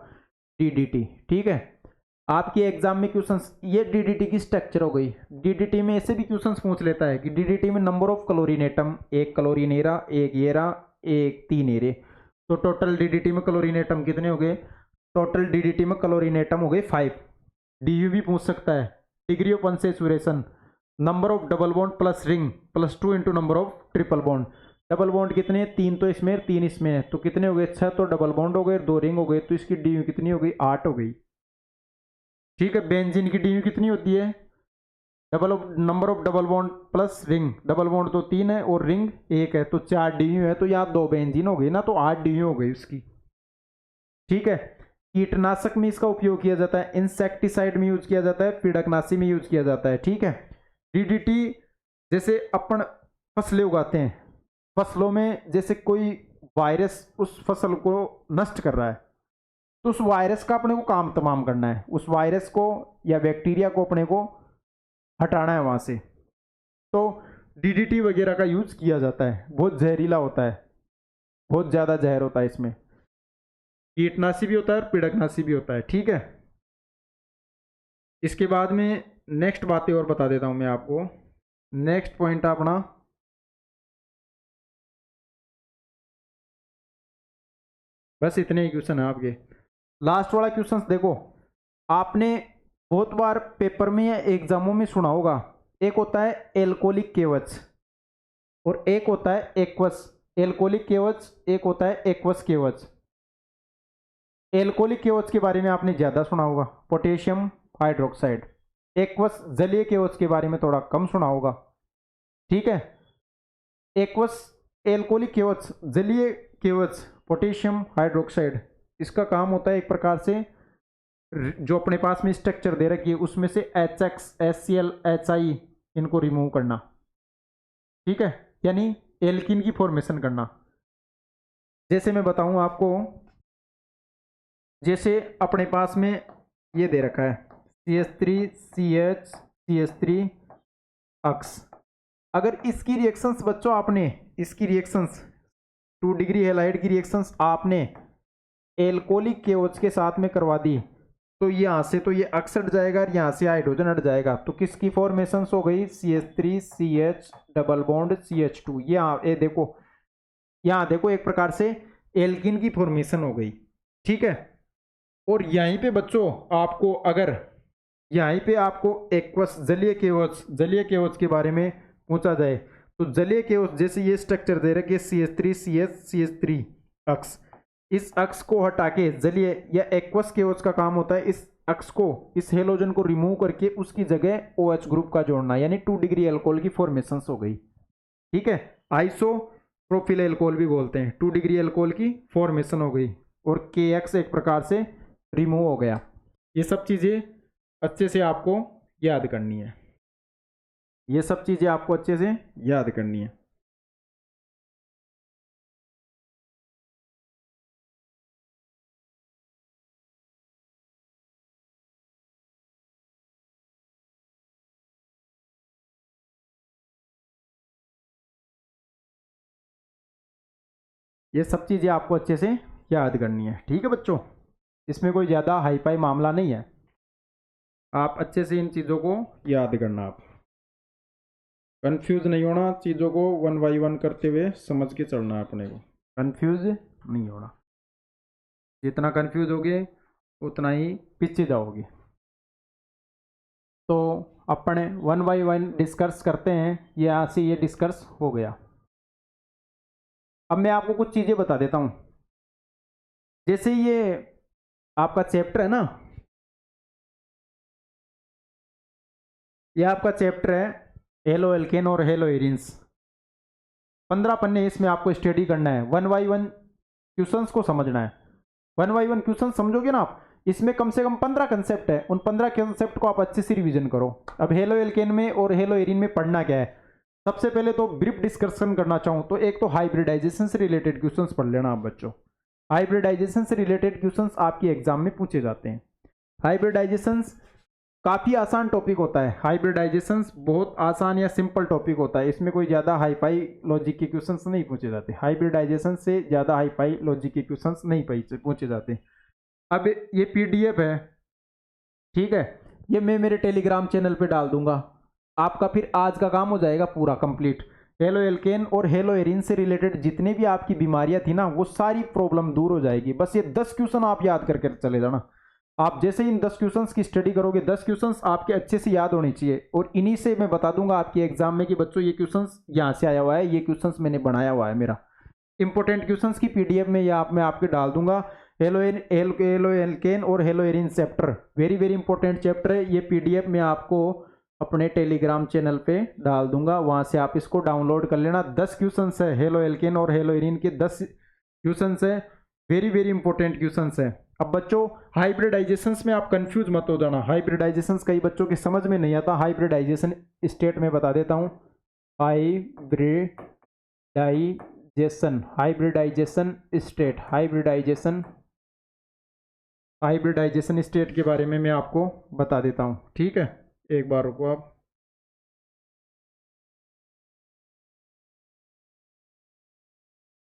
Speaker 1: डीडीटी, ठीक है। आपके एग्जाम में क्वेश्चंस, ये डीडीटी की स्ट्रक्चर हो गई। डीडीटी में ऐसे भी क्वेश्चंस पूछ लेता है कि डीडीटी में number of chlorine atom, 1 chlorine era, 1 येरा, 1 3 एरे, तो टोटल डीडीटी में क्लोरीन एटम कितने हो गए, टोटल डीडीटी में क्लोरीन एटम हो गए 5। डीयू भी पूछ सकता है, degree of unsaturation, number of double bond plus ring plus 2 into number of triple bond. Double bond कितने हैं, 3 तो इसमें 3 इसमें है, तो कितने हो गए, 6 तो डबल बॉन्ड हो गए, 2 रिंग हो गए, तो इसकी डीयू कितनी हो गई, 8 हो गई, ठीक है। बेंजीन की डीयू कितनी होती है, number of double bond plus ring, double bond तो 3 है और रिंग 1 है, तो 4 डीयू है, तो यहाँ 2 बेंजीन हो गई ना, तो 8 डीयू हो गई उसकी, ठीक है। कीटनाशक में इसका उपयोग किया जाता है, इंसेक्टिसाइड में यूज किया जाता है, पीड़कनाशी में यूज किया जाता है, ठीक है। डीडीटी, जैसे अपन फसलें उगाते हैं, फसलों में जैसे कोई वायरस उस फसल को नष्ट कर रहा है, तो उस वायरस का अपने को काम तमाम करना है, उस वायरस को या बैक्टीरिया को अपने को हटाना है वहां से, तो डीडीटी वगैरह का यूज किया जाता है। बहुत जहरीला होता है, बहुत ज्यादा जहर होता है इसमें, कीटनाशी भी होता है और पीड़कनाशी भी होता है, ठीक है। इसके बाद में नेक्स्ट बातें और बता देता हूं मैं आपको। नेक्स्ट पॉइंट अपना, बस इतने ही क्वेश्चन है आपके। लास्ट वाला क्वेश्चन देखो, आपने बहुत बार पेपर में या एग्जामों में सुना होगा, एक होता है एल्कोलिक केवच और एक होता है एक्वस। एल्कोलिक केवच, एक होता है एक्वस केवच। एल्कोलिक केवच के बारे में आपने ज्यादा सुना होगा, पोटेशियम हाइड्रोक्साइड। एक्वस जलीय केवच के बारे में थोड़ा कम सुना होगा, ठीक है। एक्वस एल्कोलिक केवच, जलीय केवच पोटेशियम हाइड्रोक्साइड, इसका काम होता है एक प्रकार से जो अपने पास में स्ट्रक्चर दे रखी है उसमें से HX HCl HI इनको रिमूव करना, ठीक है, यानी एल्किन की फॉर्मेशन करना। जैसे मैं बताऊं आपको, जैसे अपने पास में ये दे रखा है CH3 CH CH3 अक्स, अगर इसकी रिएक्शंस बच्चों आपने, इसकी रिएक्शंस 2 डिग्री हैलाइड की रिएक्शंस आपने एल्कोलिक केओच के साथ में करवा दी, तो यहाँ से तो ये अक्स हट जाएगा और यहाँ से हाइड्रोजन हट जाएगा, तो किसकी फॉर्मेशन हो गई, CH3 CH double bond CH2। ये देखो, यहाँ देखो एक प्रकार से एल्किन की फॉर्मेशन हो गई, ठीक है। और यहीं पे बच्चों आपको, अगर यहीं पे आपको एक्वस जलीय केवच के बारे में पूछा जाए, तो जलीय केवच जैसे ये स्ट्रक्चर दे रखे CH3 CH CH3 अक्स, इस अक्स को हटा के जलीय या एक्वस केवच का काम होता है इस अक्स को, इस हेलोजन को रिमूव करके उसकी जगह OH ग्रुप का जोड़ना, यानी 2 डिग्री एल्कोहल की फॉर्मेशन हो गई, ठीक है। आइसोप्रोपिल एल्कोहल भी बोलते हैं, 2 डिग्री एल्कोहल की फॉर्मेशन हो गई और KX एक प्रकार से रिमूव हो गया। ये सब चीजें अच्छे से आपको याद करनी है। ये सब चीज़ें आपको अच्छे से याद करनी है। ये सब चीज़ें आपको अच्छे से याद करनी है, ठीक है बच्चों। इसमें कोई ज़्यादा हाई फाई मामला नहीं है, आप अच्छे से इन चीज़ों को याद करना। आप कंफ्यूज नहीं होना, चीज़ों को वन बाई वन करते हुए समझ के चलना है अपने को, कंफ्यूज नहीं होना। जितना कंफ्यूज होगे उतना ही पीछे जाओगे। तो अपने वन बाई वन डिस्कस करते हैं, यहाँ से ये डिस्कस हो गया। अब मैं आपको कुछ चीज़ें बता देता हूँ। जैसे ये आपका चैप्टर है ना, ये आपका चैप्टर है हेलो एल्केन और हेलो एरिन्स। 15 पन्ने इसमें आपको स्टडी करना है, वन बाई वन क्वेश्चंस को समझना है। वन बाई वन क्वेश्चन समझोगे ना आप, इसमें कम से कम 15 कंसेप्ट है, उन 15 कंसेप्ट को आप अच्छे से रिवीजन करो। अब हेलो एल्केन में और हेलो एरिन में पढ़ना क्या है, सबसे पहले तो ब्रीफ डिस्कशन करना चाहूँ तो एक तो हाइब्रिडाइजेशन से रिलेटेड क्वेश्चंस पढ़ लेना आप बच्चों। हाइब्रिडाइजेशन से रिलेटेड क्वेश्चंस आपके एग्जाम में पूछे जाते हैं। हाइब्रिडाइजेशन काफ़ी आसान टॉपिक होता है, हाइब्रिडाइजेशन बहुत आसान या सिंपल टॉपिक होता है, इसमें कोई ज़्यादा हाईफाई लॉजिक के क्वेश्चंस नहीं पूछे जाते। हाइब्रिडाइजेशन से ज़्यादा हाईफाई लॉजिक के क्वेश्चंस नहीं पूछे जाते। अब ये पीडीएफ है, ठीक है, ये मैं मेरे टेलीग्राम चैनल पे डाल दूंगा, आपका फिर आज का काम हो जाएगा पूरा कंप्लीट। हेलो एल्केन और हेलो एरिन से रिलेटेड जितने भी आपकी बीमारियां थी ना, वो सारी प्रॉब्लम दूर हो जाएगी। बस ये 10 क्वेश्चन आप याद करके चले जाना। आप जैसे ही इन 10 क्वेश्चंस की स्टडी करोगे, 10 क्वेश्चंस आपके अच्छे से याद होने चाहिए, और इन्हीं से मैं बता दूंगा आपके एग्जाम में कि बच्चों ये क्वेश्चंस यहाँ से आया हुआ है, ये क्वेश्चंस मैंने बनाया हुआ है। मेरा इंपॉर्टेंट क्वेश्चंस की पीडीएफ में या मैं आपके डाल दूंगा। हेलो एल्केन और hello Erin chapter very very important chapter है, ये पीडीएफ मैं आपको अपने टेलीग्राम चैनल पे डाल दूंगा, वहां से आप इसको डाउनलोड कर लेना। 10 क्वेश्चंस है हेलो एल्केन और हेलो एरिन के, 10 क्वेश्चंस है, वेरी वेरी इंपॉर्टेंट क्वेश्चंस है। अब बच्चों हाइब्रिडाइजेशंस में आप कंफ्यूज मत हो जाना, हाइब्रिडाइजेशंस कई बच्चों के समझ में नहीं आता। हाइब्रिडाइजेशन स्टेट में बता देता हूँ, हाइब्रिडाइजेशन स्टेट, हाइब्रिडाइजेशन स्टेट के बारे में मैं आपको बता देता हूँ, ठीक है। एक बार रुको आप,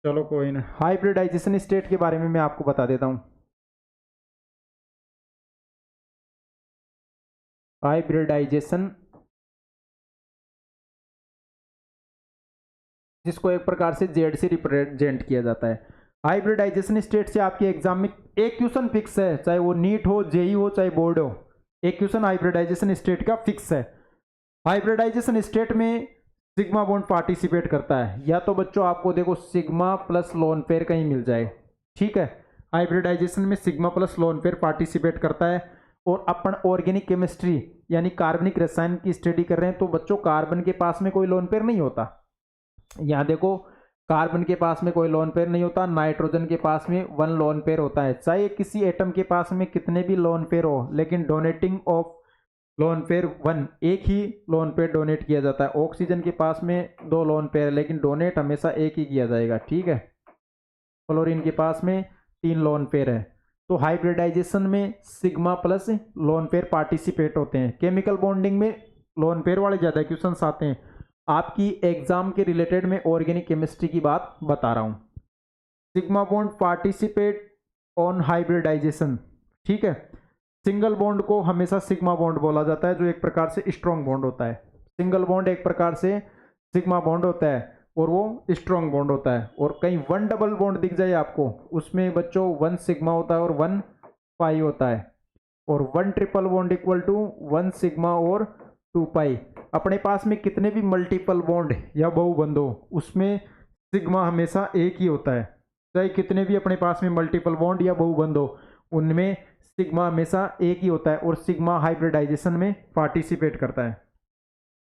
Speaker 1: चलो कोई ना, हाइब्रिडाइजेशन स्टेट के बारे में मैं आपको बता देता हूँ। हाइब्रिडाइजेशन, जिसको एक प्रकार से जेड से रिप्रेजेंट किया जाता है। हाइब्रिडाइजेशन स्टेट से आपके एग्जाम में एक क्वेश्चन फिक्स है, चाहे वो नीट हो, जेई हो, चाहे बोर्ड हो, एक क्वेश्चन हाइब्रिडाइजेशन स्टेट का फिक्स है। हाइब्रिडाइजेशन स्टेट में सिग्मा बॉन्ड पार्टिसिपेट करता है, या तो बच्चों आपको देखो सिग्मा प्लस लोन पेयर कहीं मिल जाए, ठीक है। हाइब्रिडाइजेशन में sigma plus lone pair participate करता है। और अपन ऑर्गेनिक केमिस्ट्री यानी कार्बनिक रसायन की स्टडी कर रहे हैं, तो बच्चों कार्बन के पास में कोई लोन पेयर नहीं होता। यहाँ देखो कार्बन के पास में कोई लोन पेयर नहीं होता, नाइट्रोजन के पास में 1 लोन पेयर होता है। चाहे किसी एटम के पास में कितने भी लोन पेयर हो, लेकिन डोनेटिंग ऑफ लोन पेयर 1, एक ही लोन पेयर डोनेट किया जाता है। ऑक्सीजन के पास में 2 लोन पेयर, लेकिन डोनेट हमेशा एक ही किया जाएगा, ठीक है। क्लोरीन के पास में 3 लोन पेयर है। तो हाइब्रिडाइजेशन में sigma plus lone pair participate होते हैं। केमिकल बॉन्डिंग में लोन पेयर वाले ज़्यादा क्वेश्चन आते हैं। आपकी एग्जाम के रिलेटेड में ऑर्गेनिक केमिस्ट्री की बात बता रहा हूं। Sigma bond participate on hybridization, ठीक है। सिंगल बॉन्ड को हमेशा सिग्मा बॉन्ड बोला जाता है, जो एक प्रकार से स्ट्रॉन्ग बॉन्ड होता है। सिंगल बॉन्ड एक प्रकार से सिग्मा बॉन्ड होता है और वो स्ट्रॉन्ग बॉन्ड होता है। और कहीं 1 डबल बॉन्ड दिख जाए आपको, उसमें बच्चों 1 सिग्मा होता है और 1 पाई होता है। और 1 triple bond equal to 1 sigma और 2 पाई। अपने पास में कितने भी मल्टीपल बॉन्ड या बहुबंध हो, उसमें सिग्मा हमेशा एक ही होता है। चाहे कितने भी अपने पास में मल्टीपल बॉन्ड या बहुबंध हो, उनमें सिग्मा हमेशा एक ही होता है। और सिग्मा हाइब्रिडाइजेशन में पार्टिसिपेट करता है,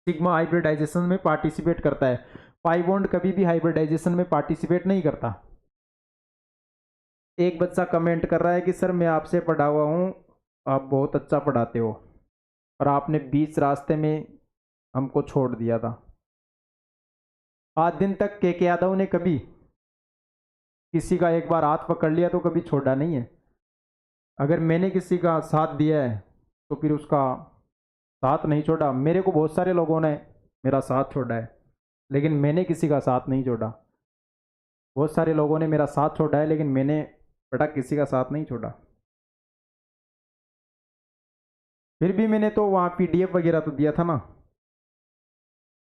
Speaker 1: सिग्मा हाइब्रिडाइजेशन में पार्टिसिपेट करता है। पाई बॉन्ड कभी भी हाइब्रिडाइजेशन में पार्टिसिपेट नहीं करता। एक बच्चा कमेंट कर रहा है कि सर मैं आपसे पढ़ा हुआ हूँ, आप बहुत अच्छा पढ़ाते हो। और आपने बीच रास्ते में हमको छोड़ दिया था। आज दिन तक के यादव ने कभी किसी का एक बार हाथ पकड़ लिया तो कभी छोड़ा नहीं है। अगर मैंने किसी का साथ दिया है तो फिर उसका साथ नहीं छोड़ा। मेरे को बहुत सारे लोगों ने मेरा साथ छोड़ा है, लेकिन मैंने किसी का साथ नहीं छोड़ा। बहुत सारे लोगों ने मेरा साथ छोड़ा है, लेकिन मैंने बेटा किसी का साथ नहीं छोड़ा। फिर भी मैंने तो वहाँ PDF वगैरह तो दिया था ना।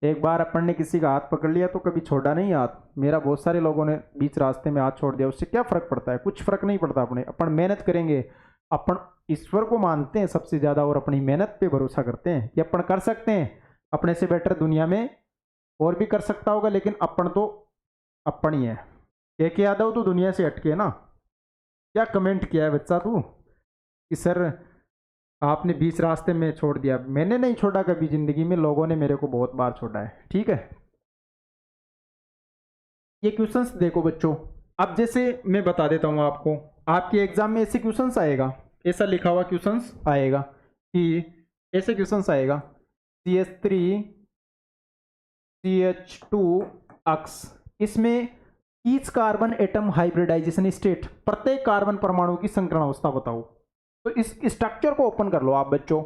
Speaker 1: एक बार अपन ने किसी का हाथ पकड़ लिया तो कभी छोड़ा नहीं हाथ। मेरा बहुत सारे लोगों ने बीच रास्ते में हाथ छोड़ दिया। उससे क्या फ़र्क पड़ता है? कुछ फ़र्क नहीं पड़ता। अपन मेहनत करेंगे, अपन ईश्वर को मानते हैं सबसे ज़्यादा और अपनी मेहनत पे भरोसा करते हैं कि अपन कर सकते हैं। अपने से बेटर दुनिया में और भी कर सकता होगा, लेकिन अपन तो अपन ही है। के यादव तो दुनिया से हटके है ना। क्या कमेंट किया है बच्चा तू कि सर आपने बीच रास्ते में छोड़ दिया? मैंने नहीं छोड़ा कभी ज़िंदगी में, लोगों ने मेरे को बहुत बार छोड़ा है। ठीक है, ये क्वेश्चंस देखो बच्चों। अब जैसे मैं बता देता हूँ आपको, आपके एग्जाम में ऐसे क्वेश्चंस आएगा, ऐसा लिखा हुआ क्वेश्चंस आएगा कि ऐसे क्वेश्चंस आएगा CH3 CH2 अक्स, इसमें each carbon atom hybridization state, प्रत्येक कार्बन परमाणु की संकरण अवस्था बताओ। तो इस स्ट्रक्चर को ओपन कर लो आप बच्चों।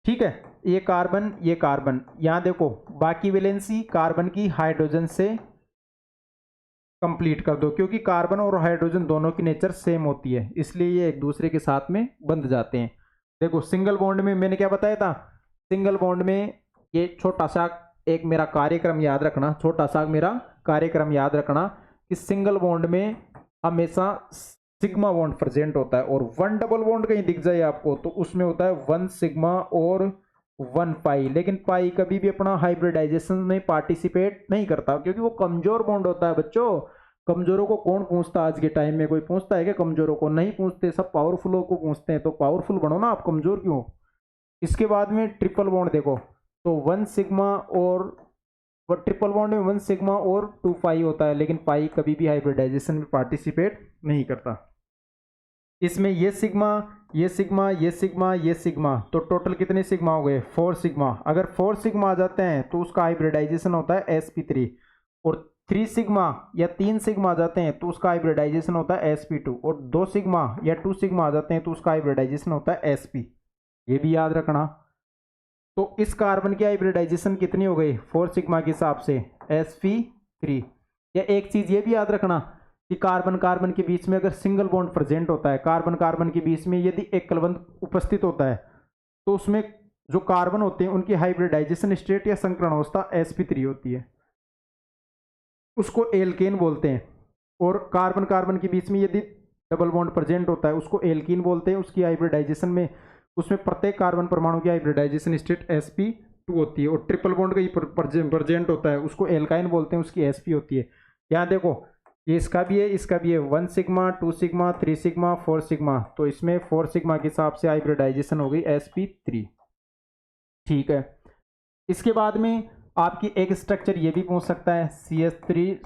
Speaker 1: ठीक है, ये कार्बन, यहां देखो बाकी वैलेंसी कार्बन की हाइड्रोजन से कंप्लीट कर दो, क्योंकि कार्बन और हाइड्रोजन दोनों की नेचर सेम होती है, इसलिए ये एक दूसरे के साथ में बंध जाते हैं। देखो सिंगल बॉन्ड में मैंने क्या बताया था, सिंगल बॉन्ड में ये छोटा सा एक मेरा कार्यक्रम याद रखना, छोटा सा मेरा कार्यक्रम याद रखना कि सिंगल बॉन्ड में हमेशा सिग्मा बॉन्ड प्रेजेंट होता है, और वन डबल बॉन्ड कहीं दिख जाए आपको तो उसमें होता है 1 सिग्मा और 1 पाई। लेकिन पाई कभी भी अपना हाइब्रिडाइजेशन में पार्टिसिपेट नहीं करता, क्योंकि वो कमजोर बॉन्ड होता है बच्चों। कमजोरों को कौन पूछता आज के टाइम में? कोई पूछता है क्या कमजोरों को? नहीं पूछते, सब पावरफुलों को पूछते हैं। तो पावरफुल बनो ना, आप कमजोर क्यों? इसके बाद में ट्रिपल बॉन्ड देखो, तो 1 सिग्मा और ट्रिपल बॉन्ड में 1 सिग्मा और 2 पाई होता है, लेकिन पाई कभी भी हाइब्रिडाइजेशन में पार्टिसिपेट नहीं करता। इसमें ये सिग्मा, ये सिग्मा, ये सिग्मा, ये सिग्मा, तो टोटल कितने सिग्मा हो गए? 4 सिग्मा। अगर 4 सिग्मा आ जाते हैं तो उसका हाइब्रिडाइजेशन होता है sp3, और 3 सिग्मा या 3 सिग्मा आ जाते हैं तो उसका हाइब्रिडाइजेशन होता है sp2, और 2 सिग्मा या 2 सिग्मा आ जाते हैं तो उसका हाइब्रिडाइजेशन होता है sp। ये भी याद रखना। तो इस कार्बन की हाइब्रिडाइजेशन कितनी हो गई 4 सिग्मा के हिसाब से? sp3। या एक चीज ये भी याद रखना कि कार्बन कार्बन के बीच में अगर सिंगल बॉन्ड प्रेजेंट होता है, कार्बन कार्बन के बीच में यदि एक कलबंध उपस्थित होता है, तो उसमें जो कार्बन होते हैं उनकी हाइब्रिडाइजेशन स्टेट या संकरण अवस्था sp3 होती है, उसको एल्केन बोलते हैं। और कार्बन कार्बन के बीच में यदि डबल बॉन्ड प्रेजेंट होता है उसको एल्कीन बोलते हैं। उसकी हाइब्रिडाइजेशन में, उसमें प्रत्येक कार्बन परमाणु की हाइब्रिडाइजेशन स्टेट sp2 होती है, और ट्रिपल बॉन्ड का ही प्रेजेंट होता है उसको एल्काइन बोलते हैं, उसकी sp होती है। यहाँ देखो ये इसका भी है, इसका भी है, 1 सिग्मा, 2 सिग्मा, 3 सिग्मा, 4 सिग्मा, तो इसमें 4 सिग्मा के हिसाब से हाइब्रिडाइजेशन हो गई sp3। ठीक है, इसके बाद में आपकी एक स्ट्रक्चर ये भी पूछ सकता है CH3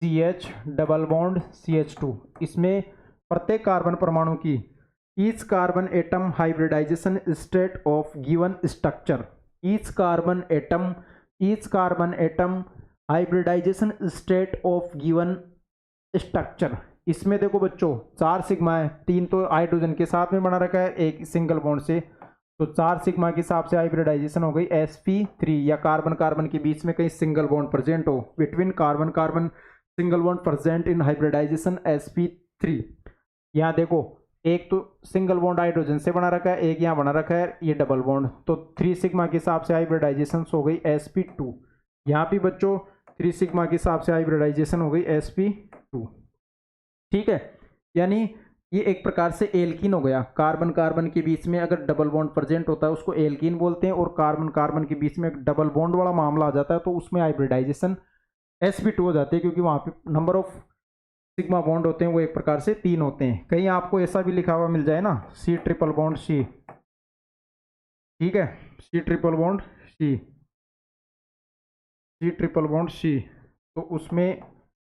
Speaker 1: CH double bond CH2, इसमें प्रत्येक कार्बन परमाणु की each carbon atom hybridization state of given structure, each carbon atom hybridization state of given structure. इसमें देखो बच्चों 4 सिग्मा है, 3 तो हाइड्रोजन के साथ में बना रखा है, एक सिंगल बॉन्ड से, तो 4 सिग्मा के हिसाब से हाइब्रिडाइजेशन हो गई sp3। या कार्बन कार्बन के बीच में कहीं सिंगल बॉन्ड प्रेजेंट हो, between carbon carbon single bond present in hybridization sp3। यहाँ देखो एक तो सिंगल बॉन्ड हाइड्रोजन से बना रखा है, एक यहाँ बना रखा है ये डबल बॉन्ड, तो 3 सिग्मा के हिसाब से हाइब्रिडाइजेशन हो गई sp2। यहाँ भी बच्चों 3 सिग्मा के हिसाब से हाइब्रिडाइजेशन हो गई sp2। ठीक है, यानी ये एक प्रकार से एल्कीन हो गया। कार्बन कार्बन के बीच में अगर डबल बॉन्ड प्रेजेंट होता है उसको एल्कीन बोलते हैं, और कार्बन कार्बन के बीच में डबल बॉन्ड वाला मामला आ जाता है तो उसमें हाइब्रिडाइजेशन sp2 हो जाती है, क्योंकि वहाँ पे नंबर ऑफ सिग्मा बॉन्ड होते हैं वो एक प्रकार से 3 होते हैं। कहीं आपको ऐसा भी लिखा हुआ मिल जाए ना C ट्रिपल बॉन्ड C, ठीक है, C triple bond C, C triple bond C, तो उसमें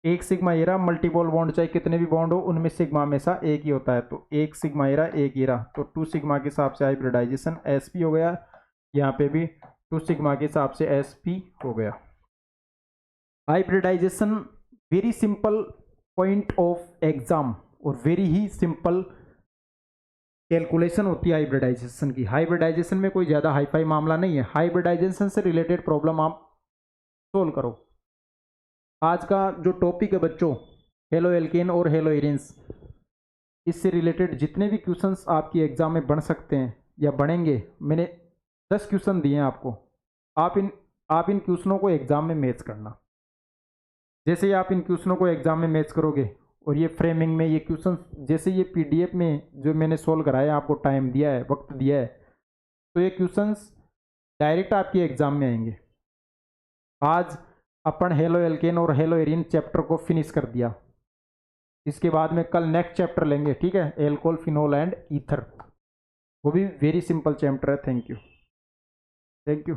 Speaker 1: एक सिग्मा ये रहा, मल्टीपल बॉन्ड चाहे कितने भी बॉन्ड हो उनमें सिग्मा हमेशा एक ही होता है, तो एक सिग्मा ये रहा, एक ये रहा, तो 2 सिग्मा के हिसाब से हाइब्रिडाइजेशन sp हो गया। यहाँ पे भी 2 सिग्मा के हिसाब से sp हो गया। Hybridization very simple point of exam और वेरी ही सिंपल कैलकुलेशन होती है हाइब्रिडाइजेशन की। हाइब्रिडाइजेशन में कोई ज़्यादा हाईफाई मामला नहीं है, हाइब्रिडाइजेशन से रिलेटेड प्रॉब्लम आप सोल्व करो। आज का जो टॉपिक है बच्चों, हेलो एल्केन और हेलो एरिन्स, इससे रिलेटेड जितने भी क्वेश्चंस आपकी एग्जाम में बन सकते हैं या बनेंगे, मैंने 10 क्वेश्चन दिए हैं आपको। आप इन क्वेश्चनों को एग्जाम में मैच करना। जैसे ही आप इन क्वेश्चनों को एग्जाम में मैच करोगे और ये फ्रेमिंग में ये क्वेश्चन, जैसे ये पीडीएफ में जो मैंने सोल्व कराया, आपको टाइम दिया है, वक्त दिया है, तो ये क्वेश्चंस डायरेक्ट आपके एग्जाम में आएंगे। आज अपन हेलो एल्केन और हेलो एरिन चैप्टर को फिनिश कर दिया, इसके बाद में कल नेक्स्ट चैप्टर लेंगे, ठीक है, एल्कोहल, फिनोल एंड ईथर, वो भी वेरी सिंपल चैप्टर है। Thank you.